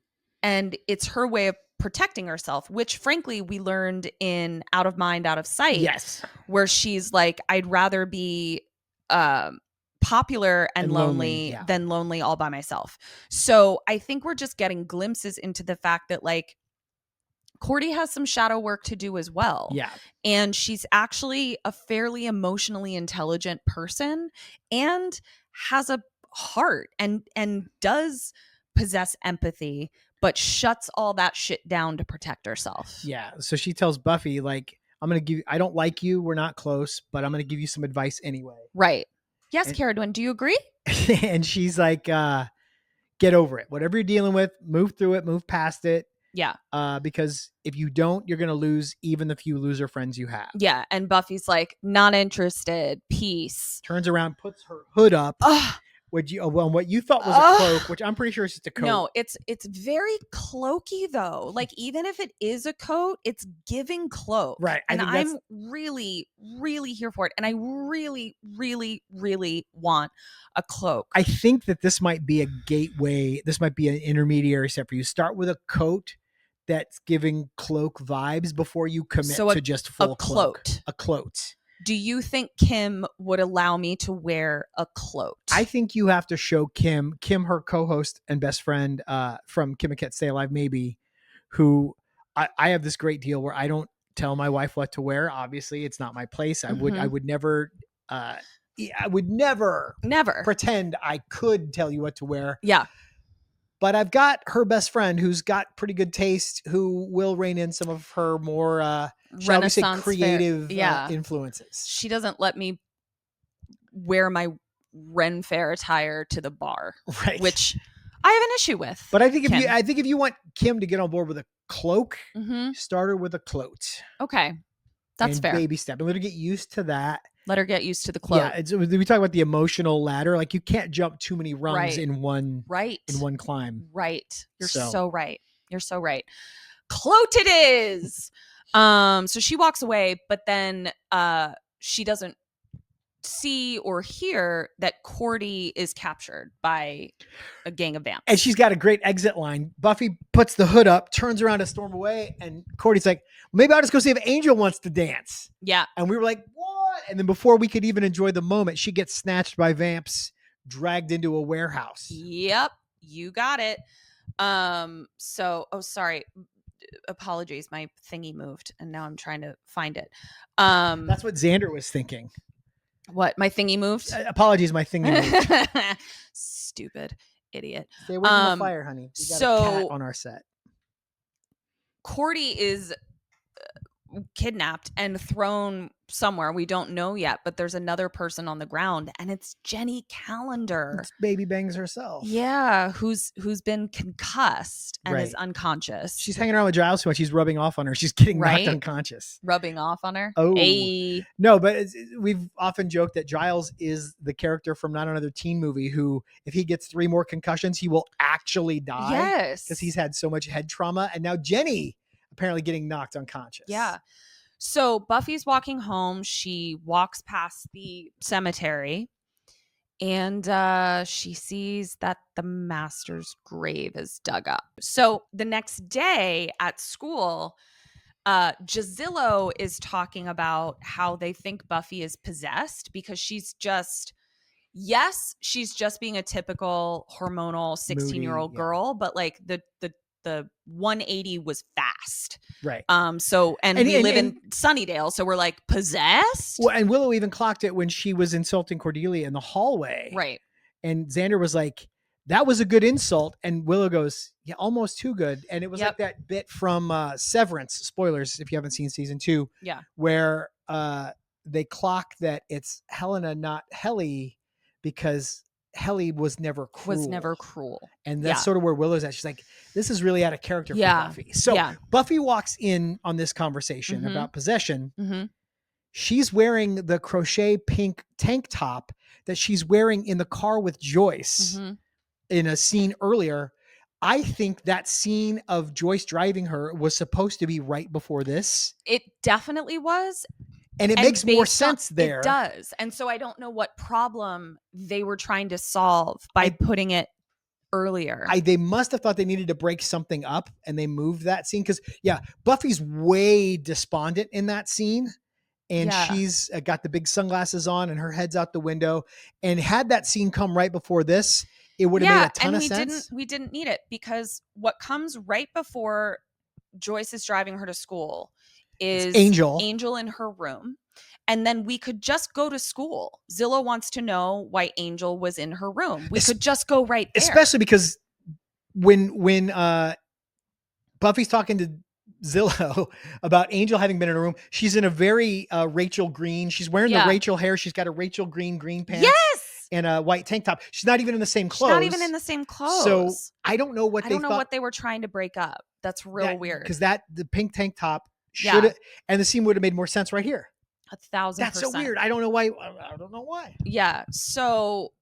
and it's her way of protecting herself, which frankly we learned in Out of Mind, Out of Sight. Yes. Where she's like, I'd rather be popular and lonely than lonely all by myself. So I think we're just getting glimpses into the fact that like Cordy has some shadow work to do as well. Yeah. And she's actually a fairly emotionally intelligent person and has a heart and does possess empathy, but shuts all that shit down to protect herself. Yeah. So she tells Buffy, like, I don't like you. We're not close, but I'm going to give you some advice anyway. Right. Yes, Cara Dwynn, do you agree? And she's like, get over it. Whatever you're dealing with, move through it, move past it. Yeah. Because if you don't, you're going to lose even the few loser friends you have. Yeah. And Buffy's like, not interested. Peace. Turns around, puts her hood up. What you thought was a cloak, which I'm pretty sure is just a coat. No, it's very cloaky though. Like even if it is a coat, it's giving cloak. Right. And I'm really, really here for it. And I really, really, really want a cloak. I think that this might be a gateway. This might be an intermediary step for you. Start with a coat that's giving cloak vibes before you commit to just full cloak. A cloak. Do you think Kim would allow me to wear a cloak? I think you have to show Kim, her co-host and best friend from Kim and Ket Stay Alive, maybe, who I have this great deal where I don't tell my wife what to wear. Obviously, it's not my place. I would never pretend I could tell you what to wear. Yeah. But I've got her best friend who's got pretty good taste, who will rein in some of her more shall we say creative influences. She doesn't let me wear my Ren Fair attire to the bar, right? Which I have an issue with. But I think if you want Kim to get on board with a cloak, start her with a cloak. Okay, that's fair. Baby step, and let her get used to that. Let her get used to the cloak. Yeah, we talk about the emotional ladder. Like you can't jump too many rungs in one climb. Right. You're so right. You're so right. Cloaked it is. So she walks away, but then she doesn't see or hear that Cordy is captured by a gang of vamps. And she's got a great exit line. Buffy puts the hood up, turns around to storm away, and Cordy's like, maybe I'll just go see if Angel wants to dance. Yeah. And we were like, what? And then before we could even enjoy the moment, she gets snatched by vamps, dragged into a warehouse. Yep. You got it. Sorry. Apologies. My thingy moved and now I'm trying to find it. That's what Xander was thinking. What? My thingy moved? Apologies. My thingy moved. Stupid idiot. Stay away from the fire, honey. We got a cat on our set. Cordy is kidnapped and thrown somewhere. We don't know yet, but there's another person on the ground, and it's Jenny Calendar. It's Baby Bangs herself. Yeah, who's been concussed and is unconscious. She's hanging around with Giles too much. She's rubbing off on her. She's getting knocked unconscious. Rubbing off on her? Oh. No, but we've often joked that Giles is the character from Not Another Teen Movie who, if he gets 3 more concussions, he will actually die. Yes. Because he's had so much head trauma. And now Jenny apparently getting knocked unconscious. Yeah. So Buffy's walking home. She walks past the cemetery and she sees that the master's grave is dug up. So the next day at school, Jazillo is talking about how they think Buffy is possessed because she's just being a typical hormonal 16-year-old girl, but like the 180 was fast. Right. We live in Sunnydale, so we're like possessed. Well, and Willow even clocked it when she was insulting Cordelia in the hallway. Right. And Xander was like, that was a good insult. And Willow goes, yeah, almost too good. And it was like that bit from Severance, spoilers if you haven't seen season 2. Yeah. Where they clock that it's Helena, not Helly, because Helly was never cruel. And that's sort of where Willow's at. She's like, this is really out of character for Buffy. So Buffy walks in on this conversation about possession. she's wearing the crochet pink tank top that she's wearing in the car with Joyce in a scene earlier. I think that scene of Joyce driving her was supposed to be right before this. It definitely was. And it makes more sense there. It does. And so I don't know what problem they were trying to solve by putting it earlier. They must have thought they needed to break something up, and they moved that scene. Because, yeah, Buffy's way despondent in that scene. And she's got the big sunglasses on and her head's out the window. And had that scene come right before this, it would have made a ton of sense. We didn't need it, because what comes right before Joyce is driving her to school is Angel in her room. And then we could just go to school. Zillow wants to know why Angel was in her room. We could just go right there. Especially because when Buffy's talking to Zillow about Angel having been in a room, she's in a very Rachel Green. She's wearing the Rachel hair. She's got a Rachel Green pants. Yes. And a white tank top. She's not even in the same clothes. So I don't know what what they were trying to break up. That's real weird. Because the pink tank top should have, and the scene would have made more sense right here. 1,000%. That's so weird. I don't know why. Yeah. So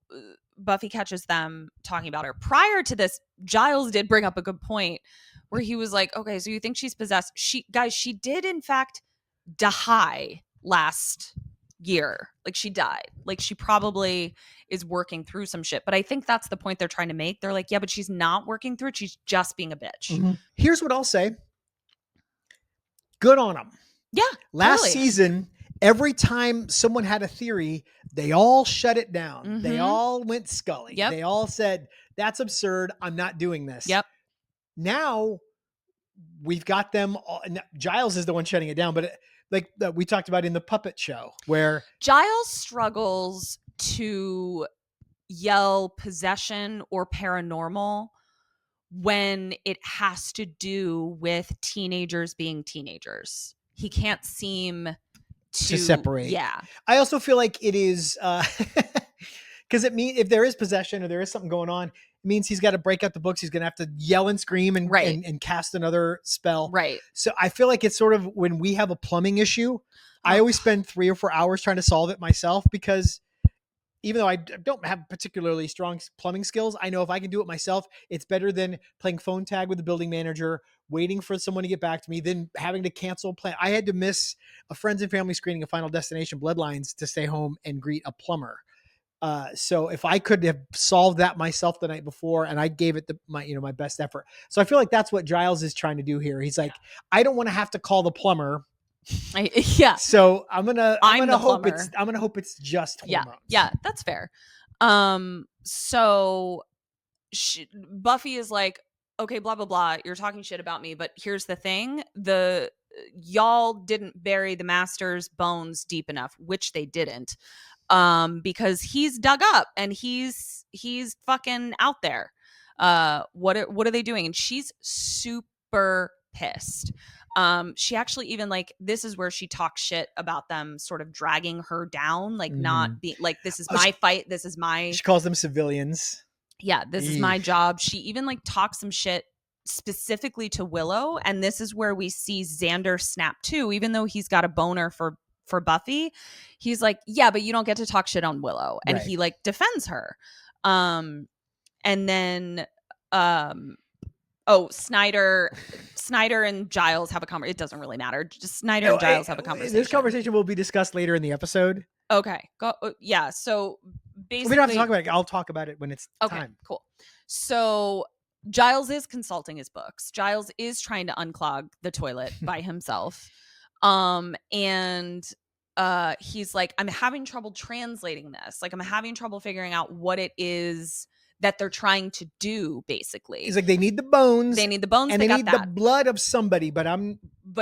Buffy catches them talking about her. Prior to this, Giles did bring up a good point where he was like, okay, so you think she's possessed? She did in fact die last year. Like, she died. Like, she probably is working through some shit. But I think that's the point they're trying to make. They're like, yeah, but she's not working through it. She's just being a bitch. Mm-hmm. Here's what I'll say. Good on them. Yeah. Last season, every time someone had a theory, they all shut it down. Mm-hmm. They all went Scully. Yep. They all said, that's absurd. I'm not doing this. Yep. Now we've got them all, Giles is the one shutting it down, but like we talked about in the puppet show, where Giles struggles to yell possession or paranormal when it has to do with teenagers being teenagers. He can't seem to separate. Yeah. I also feel like it is because it means if there is possession or there is something going on, it means he's got to break out the books. He's going to have to yell and scream and cast another spell. Right. So I feel like it's sort of when we have a plumbing issue, I always spend 3 or 4 hours trying to solve it myself, because even though I don't have particularly strong plumbing skills, I know if I can do it myself, it's better than playing phone tag with the building manager, waiting for someone to get back to me, then having to cancel plan. I had to miss a friends and family screening of Final Destination Bloodlines to stay home and greet a plumber. So if I could have solved that myself the night before, and I gave it my best effort. So I feel like that's what Giles is trying to do here. He's like, I don't want to have to call the plumber. So I'm gonna hope it's just hormones. Yeah, that's fair. So Buffy is like, okay, blah blah blah. You're talking shit about me, but here's the thing: y'all didn't bury the master's bones deep enough, which they didn't. Because he's dug up and he's fucking out there. What are they doing? And she's super pissed. She actually even this is where she talks shit about them sort of dragging her down, not being this is my fight. This is my. She calls them civilians. Yeah, this is my job. She even talks some shit specifically to Willow, and this is where we see Xander snap too. Even though he's got a boner for Buffy, he's like, yeah, but you don't get to talk shit on Willow, and he defends her. And then Snyder and Giles have a conversation. It doesn't really matter. Just Snyder and Giles have a conversation. This conversation will be discussed later in the episode. Okay. Yeah. So basically, we don't have to talk about it. I'll talk about it when it's okay, time. Cool. So Giles is consulting his books. Giles is trying to unclog the toilet by himself. And he's like, I'm having trouble translating this. I'm having trouble figuring out what it is that they're trying to do, basically. He's like, they need the bones. They need the bones. And they need the blood of somebody, but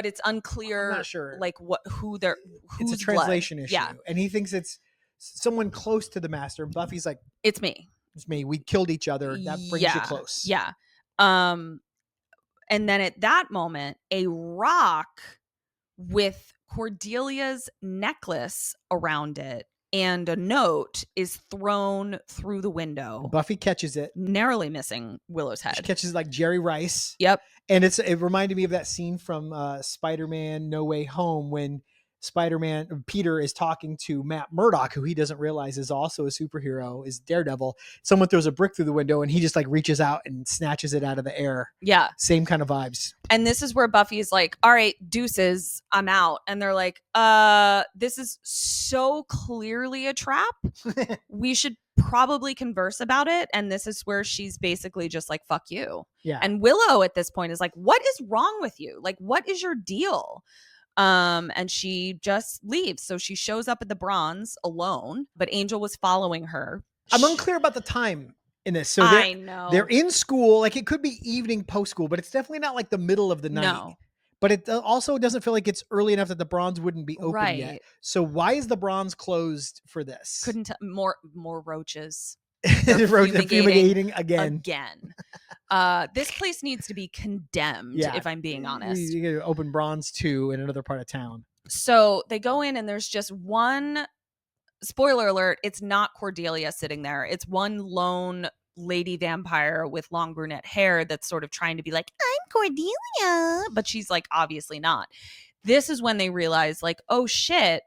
it's unclear. I'm not sure. It's a translation issue. Yeah. And he thinks it's someone close to the master. And Buffy's like, it's me. It's me. We killed each other. That brings you close. Yeah. And then at that moment, a rock with Cordelia's necklace around it and a note is thrown through the window. Buffy catches it, narrowly missing Willow's head. She catches Jerry Rice. Yep. And it reminded me of that scene from Spider-Man No Way Home when Spider-Man Peter is talking to Matt Murdock, who he doesn't realize is also a superhero, is Daredevil. Someone throws a brick through the window and he just like reaches out and snatches it out of the air. Yeah. Same kind of vibes. And this is where Buffy's like, all right, deuces, I'm out. And they're like, this is so clearly a trap. We should probably converse about it. And this is where she's basically just like, fuck you. Yeah. And Willow at this point is like, what is wrong with you? Like, what is your deal? And she just leaves. So she shows up at the Bronze alone, but Angel was following her. I'm unclear about the time in this. So I know they're in school. Like it could be evening post school, but it's definitely not like the middle of the night. No. But it also doesn't feel like it's early enough that the Bronze wouldn't be open yet. So why is the Bronze closed for this? Couldn't more roaches. Fumigating again. This place needs to be condemned, if I'm being honest. You get to open Bronze 2 in another part of town. So they go in and there's just one, spoiler alert, it's not Cordelia sitting there. It's one lone lady vampire with long brunette hair that's sort of trying to be like, I'm Cordelia. But she's like, obviously not. This is when they realize like, oh shit.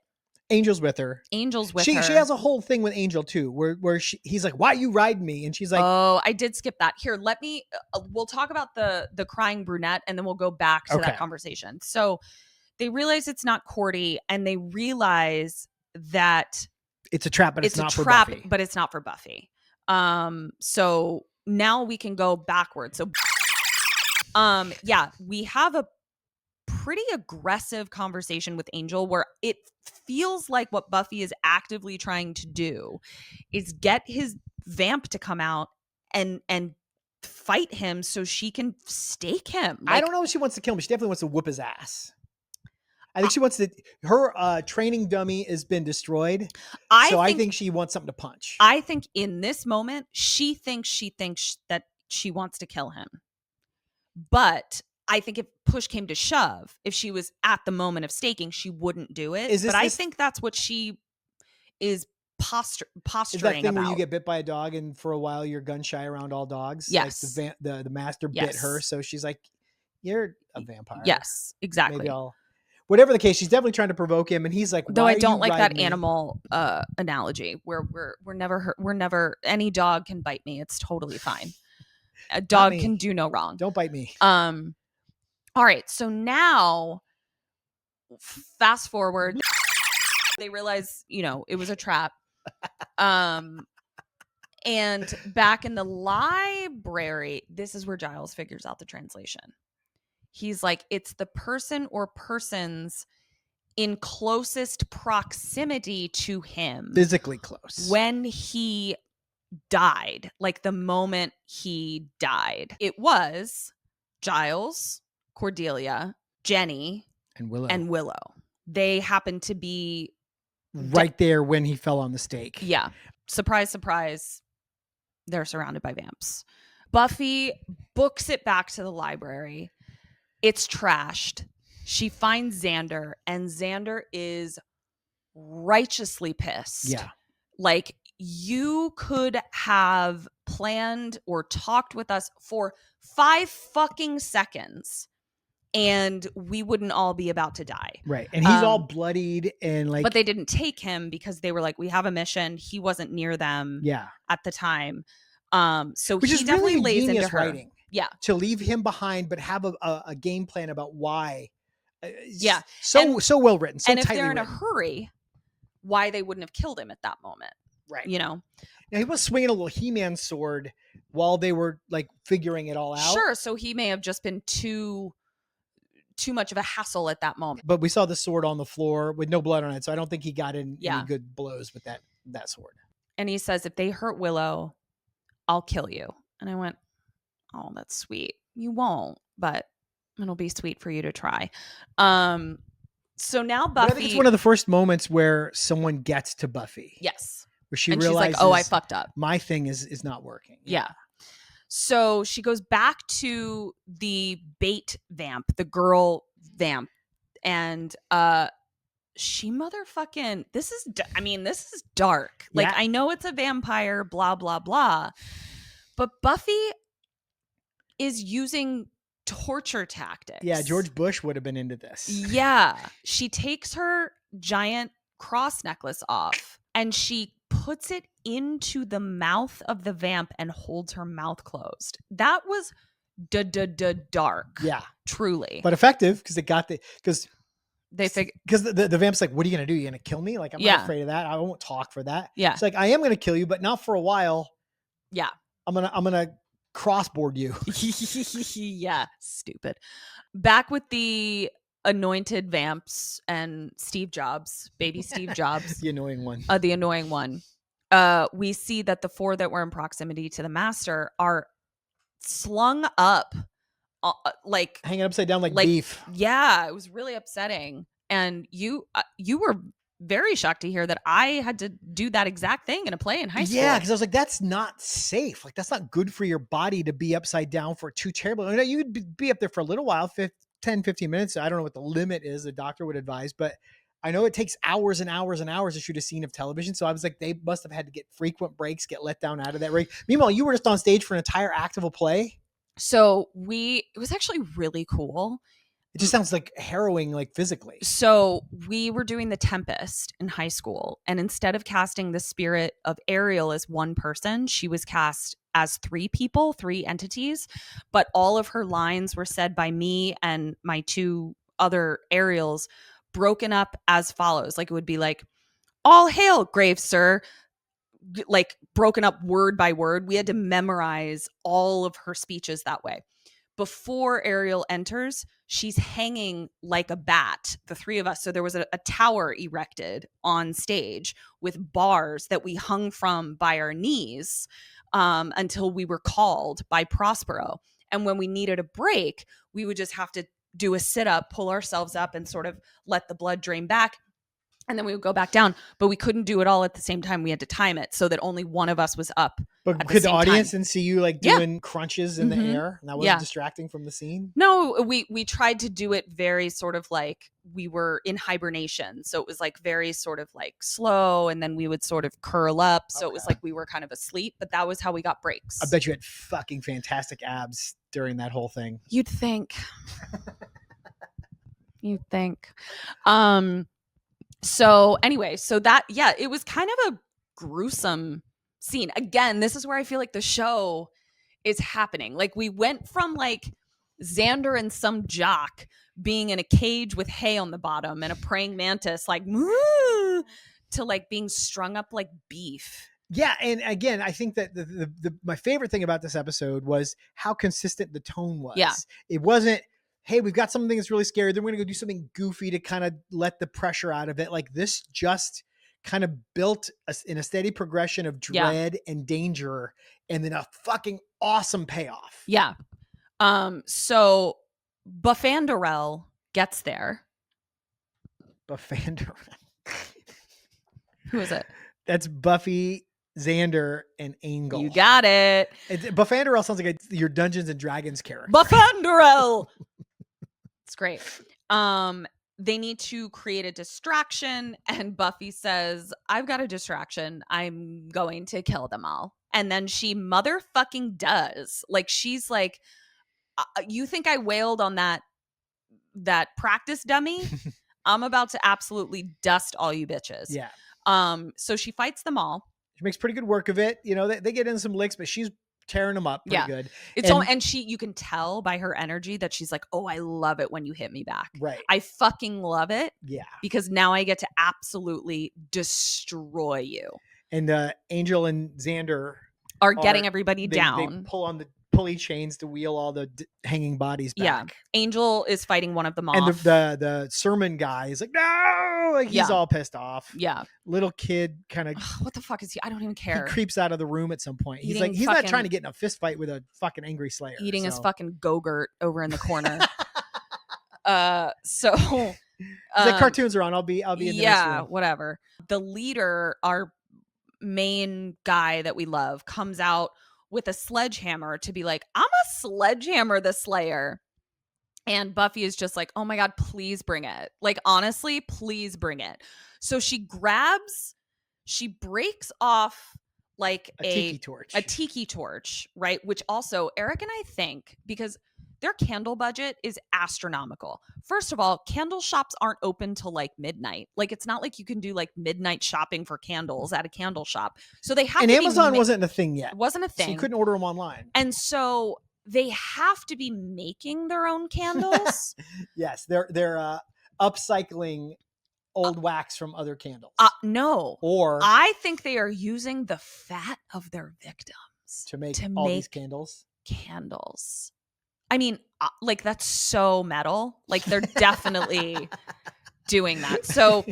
Angel's with her. Her. She has a whole thing with Angel too, where he's like, "Why you riding me?" And she's like, "Oh, I did skip that. Here, let me. We'll talk about the crying brunette, and then we'll go back to that conversation." So they realize it's not Cordy, and they realize that it's a trap, but it's not for Buffy. But it's not for Buffy. So now we can go backwards. So, yeah, we have a pretty aggressive conversation with Angel where it feels like what Buffy is actively trying to do is get his vamp to come out and fight him so she can stake him. I don't know if she wants to kill him. She definitely wants to whoop his ass. I think she wants to. Her training dummy has been destroyed. I think she wants something to punch. I think in this moment, she thinks that she wants to kill him. But I think if push came to shove, if she was at the moment of staking, she wouldn't do it. I think that's what she is posturing is that thing about. Where you get bit by a dog and for a while you're gun shy around all dogs? Yes. Like the master bit her. So she's like, you're a vampire. Yes, exactly. Maybe whatever the case, she's definitely trying to provoke him. And he's like, though I don't like that animal analogy where we're never hurt. We're never, any dog can bite me. It's totally fine. A dog can do no wrong. Don't bite me. All right. So now fast forward, they realize, it was a trap. And back in the library, this is where Giles figures out the translation. He's like, it's the person or persons in closest proximity to him. Physically close. When he died, like the moment he died. It was Giles, Cordelia, Jenny, and Willow. They happened to be right there when he fell on the stake. Yeah. Surprise, surprise. They're surrounded by vamps. Buffy books it back to the library. It's trashed. She finds Xander, and Xander is righteously pissed. Yeah. Like, you could have planned or talked with us for 5 fucking seconds and we wouldn't all be about to die. Right. And he's all bloodied and like. But they didn't take him because they were like, we have a mission. He wasn't near them at the time. So which he is definitely really lays into her. Writing. Yeah. To leave him behind, but have a game plan about why. Yeah. So well written. So and if they're in written. a hurry, why they wouldn't have killed him at that moment. Right. Now he was swinging a little He-Man sword while they were like figuring it all out. Sure. So he may have just been too much of a hassle at that moment. But we saw the sword on the floor with no blood on it. So I don't think he got in any good blows with that sword. And he says, if they hurt Willow, I'll kill you. And I went, oh, that's sweet. You won't, but it'll be sweet for you to try. So now Buffy. I think it's one of the first moments where someone gets to Buffy. Yes. Where she realizes, she's like, oh, I fucked up. My thing is not working. Yeah. So she goes back to the bait vamp, the girl vamp, and she motherfucking, this is dark. Like, I know it's a vampire, blah, blah, blah. But Buffy is using torture tactics. Yeah, George Bush would have been into this. Yeah. She takes her giant cross necklace off and she puts it into the mouth of the vamp and holds her mouth closed. That was dark. Yeah. Truly. But effective because they figure the vamp's like, what are you gonna do? You gonna kill me? Like, I'm not afraid of that. I won't talk for that. Yeah. It's like, I am gonna kill you, but not for a while. Yeah. I'm gonna crossboard you. Yeah. Stupid. Back with the anointed vamps and Steve Jobs, baby Steve Jobs. The annoying one. The annoying one. We see that the 4 that were in proximity to the master are slung up, like hanging upside down like beef. Yeah, it was really upsetting. And you were very shocked to hear that I had to do that exact thing in a play in high school. Yeah, because I was like, that's not safe. Like, that's not good for your body to be upside down for too terrible. I mean, you'd be up there for a little while, 10, 15 minutes. I don't know what the limit is. The doctor would advise, but I know it takes hours and hours and hours to shoot a scene of television. So I was like, they must have had to get frequent breaks, get let down out of that rig. Meanwhile, you were just on stage for an entire act of a play. So it was actually really cool. It just sounds like harrowing, like physically. So we were doing The Tempest in high school. And instead of casting the spirit of Ariel as one person, she was cast as 3 people, 3 entities. But all of her lines were said by me and my 2 other Ariels, broken up as follows. Like, it would be like, all hail, grave sir. Like, broken up word by word. We had to memorize all of her speeches that way. Before Ariel enters, she's hanging like a bat, the 3 of us. So there was a tower erected on stage with bars that we hung from by our knees until we were called by Prospero. And when we needed a break, we would just have to do a sit-up, pull ourselves up, and sort of let the blood drain back. And then we would go back down, but we couldn't do it all at the same time. We had to time it so that only one of us was up. But could the audience then see you like doing crunches in the air? And that wasn't distracting from the scene? No, we tried to do it very sort of like we were in hibernation. So it was like very sort of like slow, and then we would sort of curl up. So it was like we were kind of asleep, but that was how we got breaks. I bet you had fucking fantastic abs during that whole thing. You'd think. You'd think. So anyway, so that, yeah, it was kind of a gruesome scene. Again, this is where I feel like the show is happening. Like, we went from like Xander and some jock being in a cage with hay on the bottom and a praying mantis like to like being strung up like beef. Yeah, and again, I think that my favorite thing about this episode was how consistent the tone was. Yeah. It wasn't, hey, we've got something that's really scary, then we're going to go do something goofy to kind of let the pressure out of it. Like, this just kind of built in a steady progression of dread and danger, and then a fucking awesome payoff. Yeah. So Buffanderel gets there. Buffanderel. Who is it? That's Buffy, Xander, and Angel. You got it. Buffanderel sounds like your Dungeons and Dragons character. Buffanderel. It's great. They need to create a distraction, and Buffy says, I've got a distraction. I'm going to kill them all. And then she motherfucking does. Like, she's like, you think I wailed on that practice dummy? I'm about to absolutely dust all you bitches. Yeah. So she fights them all. She makes pretty good work of it. You know, they get in some licks, but she's tearing them up pretty good. And you can tell by her energy that she's like, oh, I love it when you hit me back. Right. I fucking love it. Yeah. Because now I get to absolutely destroy you. And Angel and Xander are getting everybody down. They pull on the pulley chains to wheel all the hanging bodies back. Yeah. Angel is fighting one of them off. And the sermon guy is like, no, like he's all pissed off. Yeah. Little kid kind of, what the fuck is he? I don't even care. He creeps out of the room at some point. He's like, he's not trying to get in a fist fight with a fucking angry Slayer. Eating his fucking Go-Gurt over in the corner. So the cartoons are on. I'll be in the next room. Whatever. The leader, our main guy that we love, comes out with a sledgehammer to be like, I'm a sledgehammer the Slayer. And Buffy is just like, oh my God, please bring it. Like, honestly, please bring it. So she breaks off like a tiki torch. A tiki torch, right? Which also, Eric and I think, because their candle budget is astronomical. First of all, candle shops aren't open till like midnight. Like, it's not like you can do like midnight shopping for candles at a candle shop. So they have And to Amazon wasn't a thing yet. It wasn't a thing. So you couldn't order them online. And so they have to be making their own candles. Yes, they're upcycling old wax from other candles. No. Or I think they are using the fat of their victims to make all these candles. Candles. I mean, like, that's so metal. Like, they're definitely doing that. So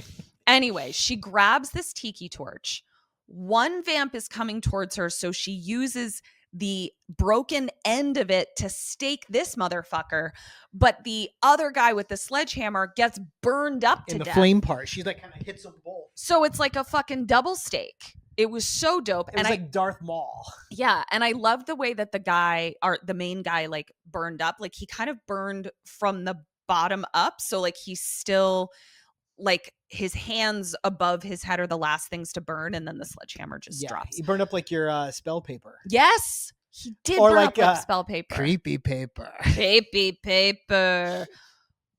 anyway, she grabs this tiki torch. One vamp is coming towards her, so she uses the broken end of it to stake this motherfucker. But the other guy with the sledgehammer gets burned up to in the death. flame part. She's like kind of hits them both. So it's like a fucking double stake. It was so dope. It was like Darth Maul. Yeah. And I love the way that the main guy, like, burned up. Like, he kind of burned from the bottom up. So, like, he's still, like, his hands above his head are the last things to burn. And then the sledgehammer just drops. He burned up like your spell paper. Yes. He did or burn like, up spell paper. Creepy paper. Creepy paper.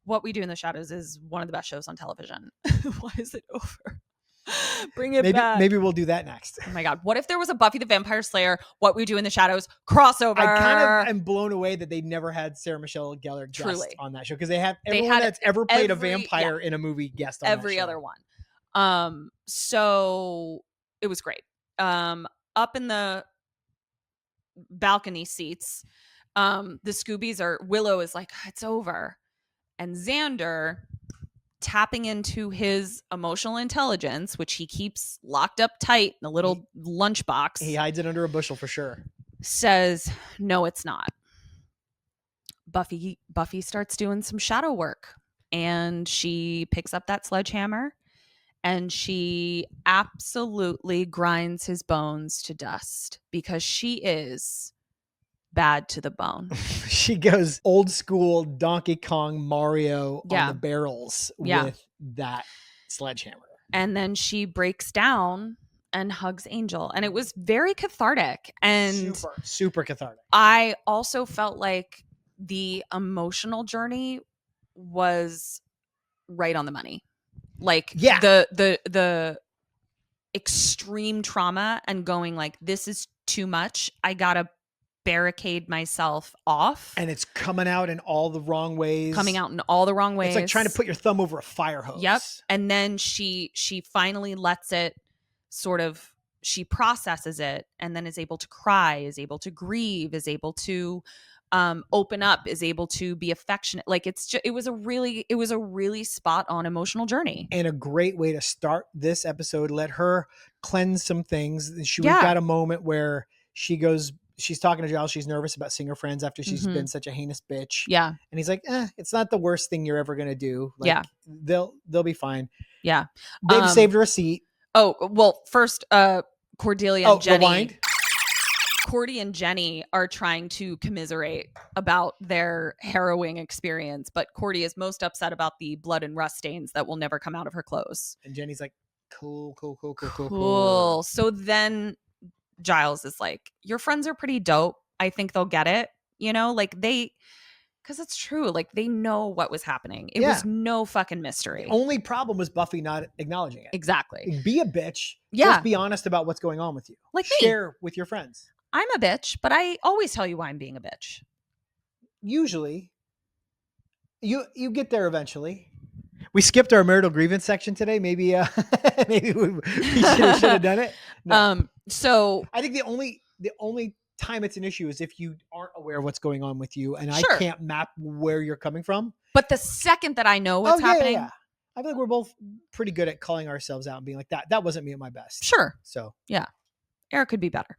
What We Do in the Shadows is one of the best shows on television. Why is it over? Bring it back. Maybe we'll do that next. Oh my God. What if there was a Buffy the Vampire Slayer, What We Do in the Shadows crossover? I kind of am blown away that they never had Sarah Michelle Gellar guest on that show, because they have everyone that's ever played a vampire in a movie guest on every other one. So it was great. Up in the balcony seats, the Scoobies Willow is like, it's over. And Xander, tapping into his emotional intelligence, which he keeps locked up tight in a little lunchbox. He hides it under a bushel for sure. Says, no, it's not. Buffy starts doing some shadow work, and she picks up that sledgehammer and she absolutely grinds his bones to dust, because she is bad to the bone. She goes old school Donkey Kong Mario on the barrels with that sledgehammer. And then she breaks down and hugs Angel. And it was very cathartic. And super cathartic. I also felt like the emotional journey was right on the money. Like, the extreme trauma and going like, this is too much. I gotta barricade myself off, and it's coming out in all the wrong ways. It's like trying to put your thumb over a fire hose. Yep. And then she finally lets it sort of, she processes it, and then is able to cry, is able to grieve, is able to open up, is able to be affectionate. Like, it was a really spot on emotional journey, and a great way to start this episode. Let her cleanse some things. We've got a moment where she's talking to Giles. She's nervous about seeing her friends after she's been such a heinous bitch. Yeah. And he's like, it's not the worst thing you're ever going to do. Like, they'll be fine. Yeah. They've saved her a seat. Oh, well, first, Cordelia and Jenny. Rewind. Cordy and Jenny are trying to commiserate about their harrowing experience, but Cordy is most upset about the blood and rust stains that will never come out of her clothes. And Jenny's like, cool. So then Giles is like, your friends are pretty dope. I think they'll get it. Like, because it's true. Like, they know what was happening. It was no fucking mystery. The only problem was Buffy not acknowledging it. Exactly. Be a bitch. Yeah. Just be honest about what's going on with you. Like, share with your friends. I'm a bitch, but I always tell you why I'm being a bitch. Usually. You get there eventually. We skipped our marital grievance section today. Maybe we should have done it. No. So I think the only time it's an issue is if you aren't aware of what's going on with you, and I can't map where you're coming from. But the second that I know what's happening, I feel like we're both pretty good at calling ourselves out and being like, that wasn't me at my best. Sure. So yeah. Eric could be better.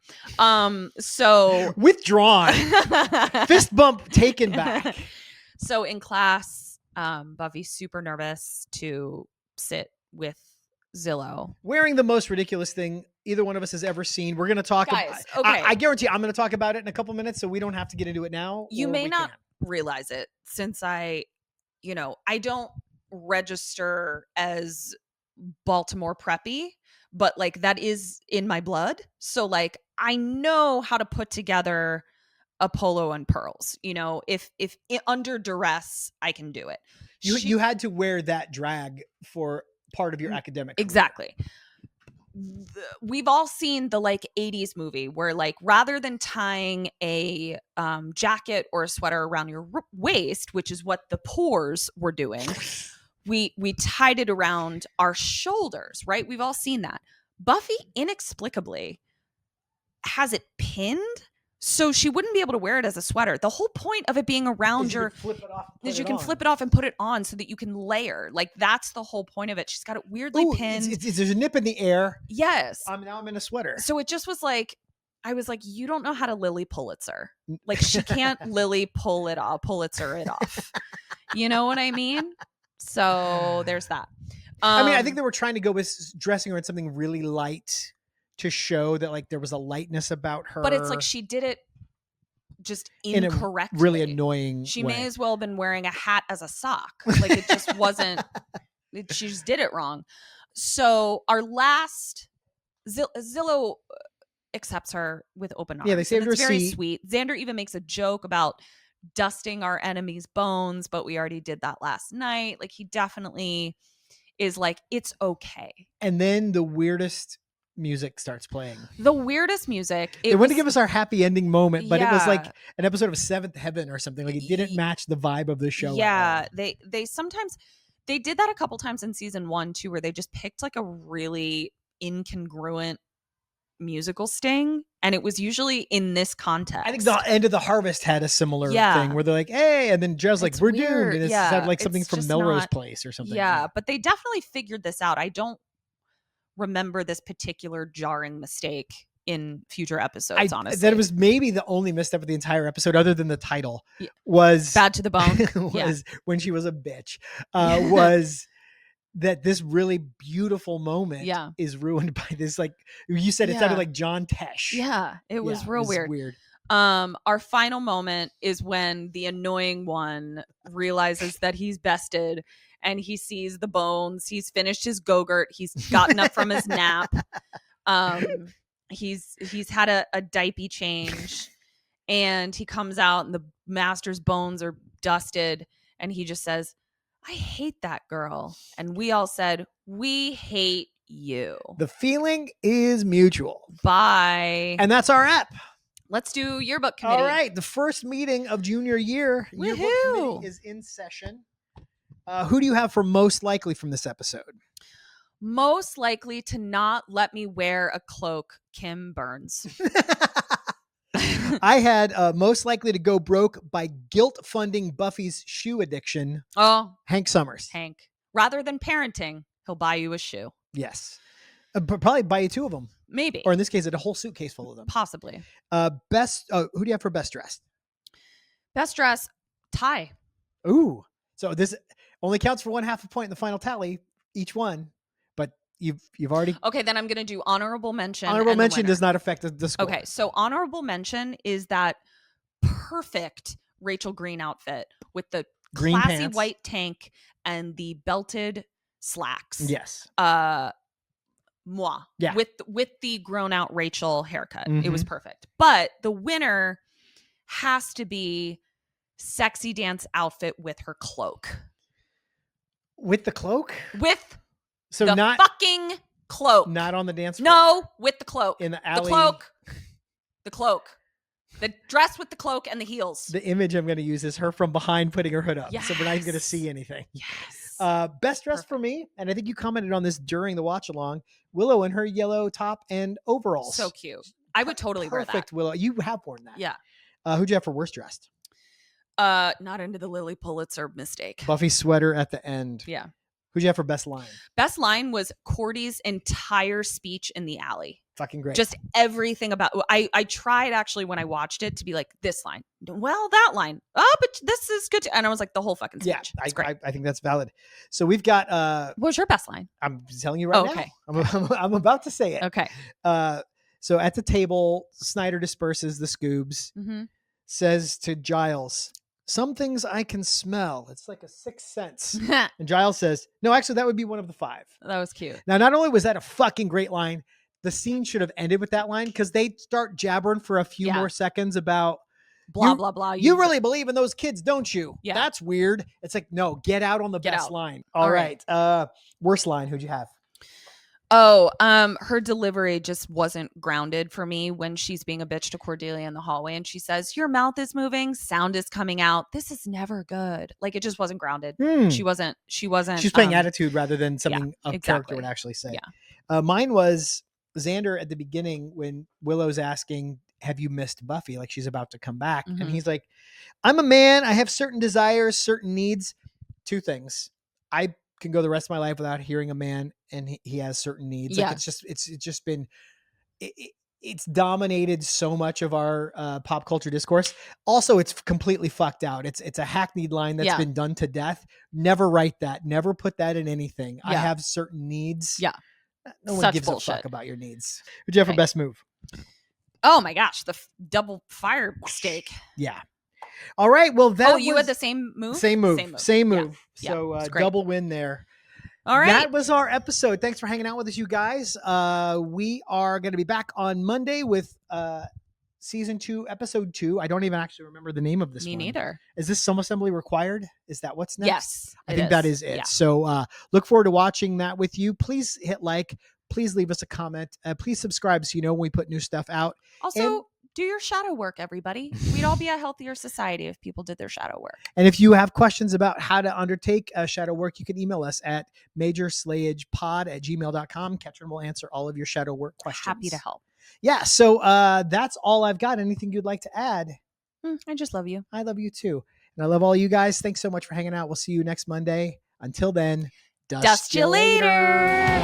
So withdrawn, fist bump taken back. So in class, Buffy's super nervous to sit with Zillow, wearing the most ridiculous thing either one of us has ever seen. We're going to talk about I guarantee I'm going to talk about it in a couple minutes, so we don't have to get into it now. You may not realize it, since I don't register as Baltimore preppy, but like, that is in my blood. So like, I know how to put together a polo and pearls. You know, if under duress, I can do it. You had to wear that drag for part of your academic career. Exactly. We've all seen the like 80s movie where like rather than tying a jacket or a sweater around your waist, which is what the pores were doing, we tied it around our shoulders, right? We've all seen that. Buffy inexplicably has it pinned so she wouldn't be able to wear it as a sweater. The whole point of it being around your is you can flip it off and put it on so that you can layer. Like that's the whole point of it. She's got it weirdly pinned. There's a nip in the air. Yes. Now I'm in a sweater. So it just was like, I was like, you don't know how to Lily Pulitzer. Like she can't Lily Pulitzer it off. You know what I mean? So there's that. I mean, I think they were trying to go with dressing her in something really light to show that like there was a lightness about her. But it's like she did it just incorrectly. In a really annoying She way. may as well have been wearing a hat as a sock. Like it just wasn't, she just did it wrong. So our last, Zillow accepts her with open arms. Yeah, they saved her it's very seat. Sweet. Xander even makes a joke about dusting our enemy's bones, but we already did that last night. Like he definitely is like, it's okay. And then the weirdest music starts playing. The weirdest music. They wanted to give us our happy ending moment, but it was like Yeah. an episode of Seventh Heaven or something. Like it didn't match the vibe of the show. Yeah, they sometimes they did that a couple times in season 1 too, where they just picked like a really incongruent musical sting, and it was usually in this context. I think the end of The Harvest had a similar thing where they're like, "Hey," and then Joe's like, It's "We're weird. doomed," and it Yeah, sounded like something it's from just Melrose not- Place or something. Yeah, but they definitely figured this out. I don't remember this particular jarring mistake in future episodes, honestly. That was maybe the only misstep of the entire episode, other than the title, Yeah. was Bad to the bone. was when she was a bitch. Was that this really beautiful moment is ruined by this? Like you said, it sounded like John Tesh. Yeah, it was real weird. Weird. Our final moment is when the annoying one realizes that he's bested and he sees the bones. He's finished his Go-Gurt. He's gotten up from his nap. He's had a diaper change, and he comes out and the master's bones are dusted, and he just says, "I hate that girl." And we all said, "We hate you." The feeling is mutual. Bye. And that's our app. Let's do yearbook committee. All right. The first meeting of junior year. Woohoo! Yearbook committee is in session. Who do you have for most likely from this episode? Most likely to not let me wear a cloak, Kim Burns. I had most likely to go broke by guilt funding Buffy's shoe addiction. Oh, Hank Summers. Hank. Rather than parenting, he'll buy you a shoe. Yes. Probably buy you 2 of them. Maybe. Or in this case, a whole suitcase full of them. Possibly. Who do you have for best dressed? Best dress, Ty. Ooh. So this only counts for 1/2 a point in the final tally, each one. But you've already. Okay, then I'm going to do honorable mention. Honorable mention does not affect the score. Okay, so honorable mention is that perfect Rachel Green outfit with the Green classy pants. white tank and the belted slacks. Yes. Moi. Yeah. With the grown out Rachel haircut. It was perfect. But the winner has to be sexy dance outfit with her cloak. With the cloak? With So the not fucking cloak. not on the dance floor. No, with the cloak. In the alley. The cloak. The cloak. The dress with the cloak and the heels. The image I'm going to use is her from behind putting her hood up. So we're not even going to Yes. see anything. Yes. Best dress for me, and I think you commented on this during the watch along, Willow in her yellow top and overalls. So cute. I would totally wear that. Perfect, Willow. You have worn that. Yeah. Who'd you have for worst dressed? Not into the Lily Pulitzer mistake. Buffy's sweater at the end. Yeah. Who'd you have for best line? Best line was Cordy's entire speech in the alley. Fucking great. Just everything about I tried actually when I watched it to be like, this line. Well, that line. Oh, but this is good. And I was like, the whole fucking speech. Yeah, It's great. I think that's valid. So we've got What was your best line? I'm telling you right okay. now. I'm about to say it. Okay. So at the table, Snyder disperses the Scoobs, says to Giles, "Some things I can smell. It's like a sixth sense." That And Giles says, "No, actually, that would be one of the 5." was cute. Now, not only was that a fucking great line, the scene should have ended with that line because they start jabbering for a few more seconds about blah, blah, blah. You really believe in those kids, don't you? Yeah. That's weird. It's like, no, get out on the Get best out. line. All All right. Worst line. Who'd you have? Oh, her delivery just wasn't grounded for me when she's being a bitch to Cordelia in the hallway and she says, your mouth is moving, sound is coming out. This is never good. Like, it just wasn't grounded. She wasn't. She's playing attitude rather than something a character would actually say. Yeah. Mine was Xander at the beginning when Willow's asking, have you missed Buffy? Like she's about to come back. And he's like, I'm a man. I have certain desires, certain needs. Two things. I can go the rest of my life without hearing a man and he has certain needs. Yeah. Like it's just been, it's dominated so much of our pop culture discourse. Also, it's completely fucked out. It's a hackneyed line that's been done to death. Never write that. Never put that in anything. I have certain needs. Yeah. No one Such gives bullshit. a fuck about your needs. Who'd you have for best move? Oh my gosh, the double fire steak. Yeah. All right. Well, that you had the same move? Same move. Yeah. So double win there. All right. That was our episode. Thanks for hanging out with us, you guys. We are going to be back on Monday with season 2, episode 2. I don't even actually remember the name of this one. Me neither. Is this Some Assembly Required? Is that what's next? Yes. I think that is it. Yeah. So look forward to watching that with you. Please hit like. Please leave us a comment. Please subscribe so you know when we put new stuff out. Also, do your shadow work, everybody. We'd all be a healthier society if people did their shadow work. And if you have questions about how to undertake shadow work, you can email us at majorslayagepod@gmail.com. Ketryn will answer all of your shadow work questions. Happy to help. Yeah, so that's all I've got. Anything you'd like to add? I just love you. I love you too. And I love all you guys. Thanks so much for hanging out. We'll see you next Monday. Until then, dust you later.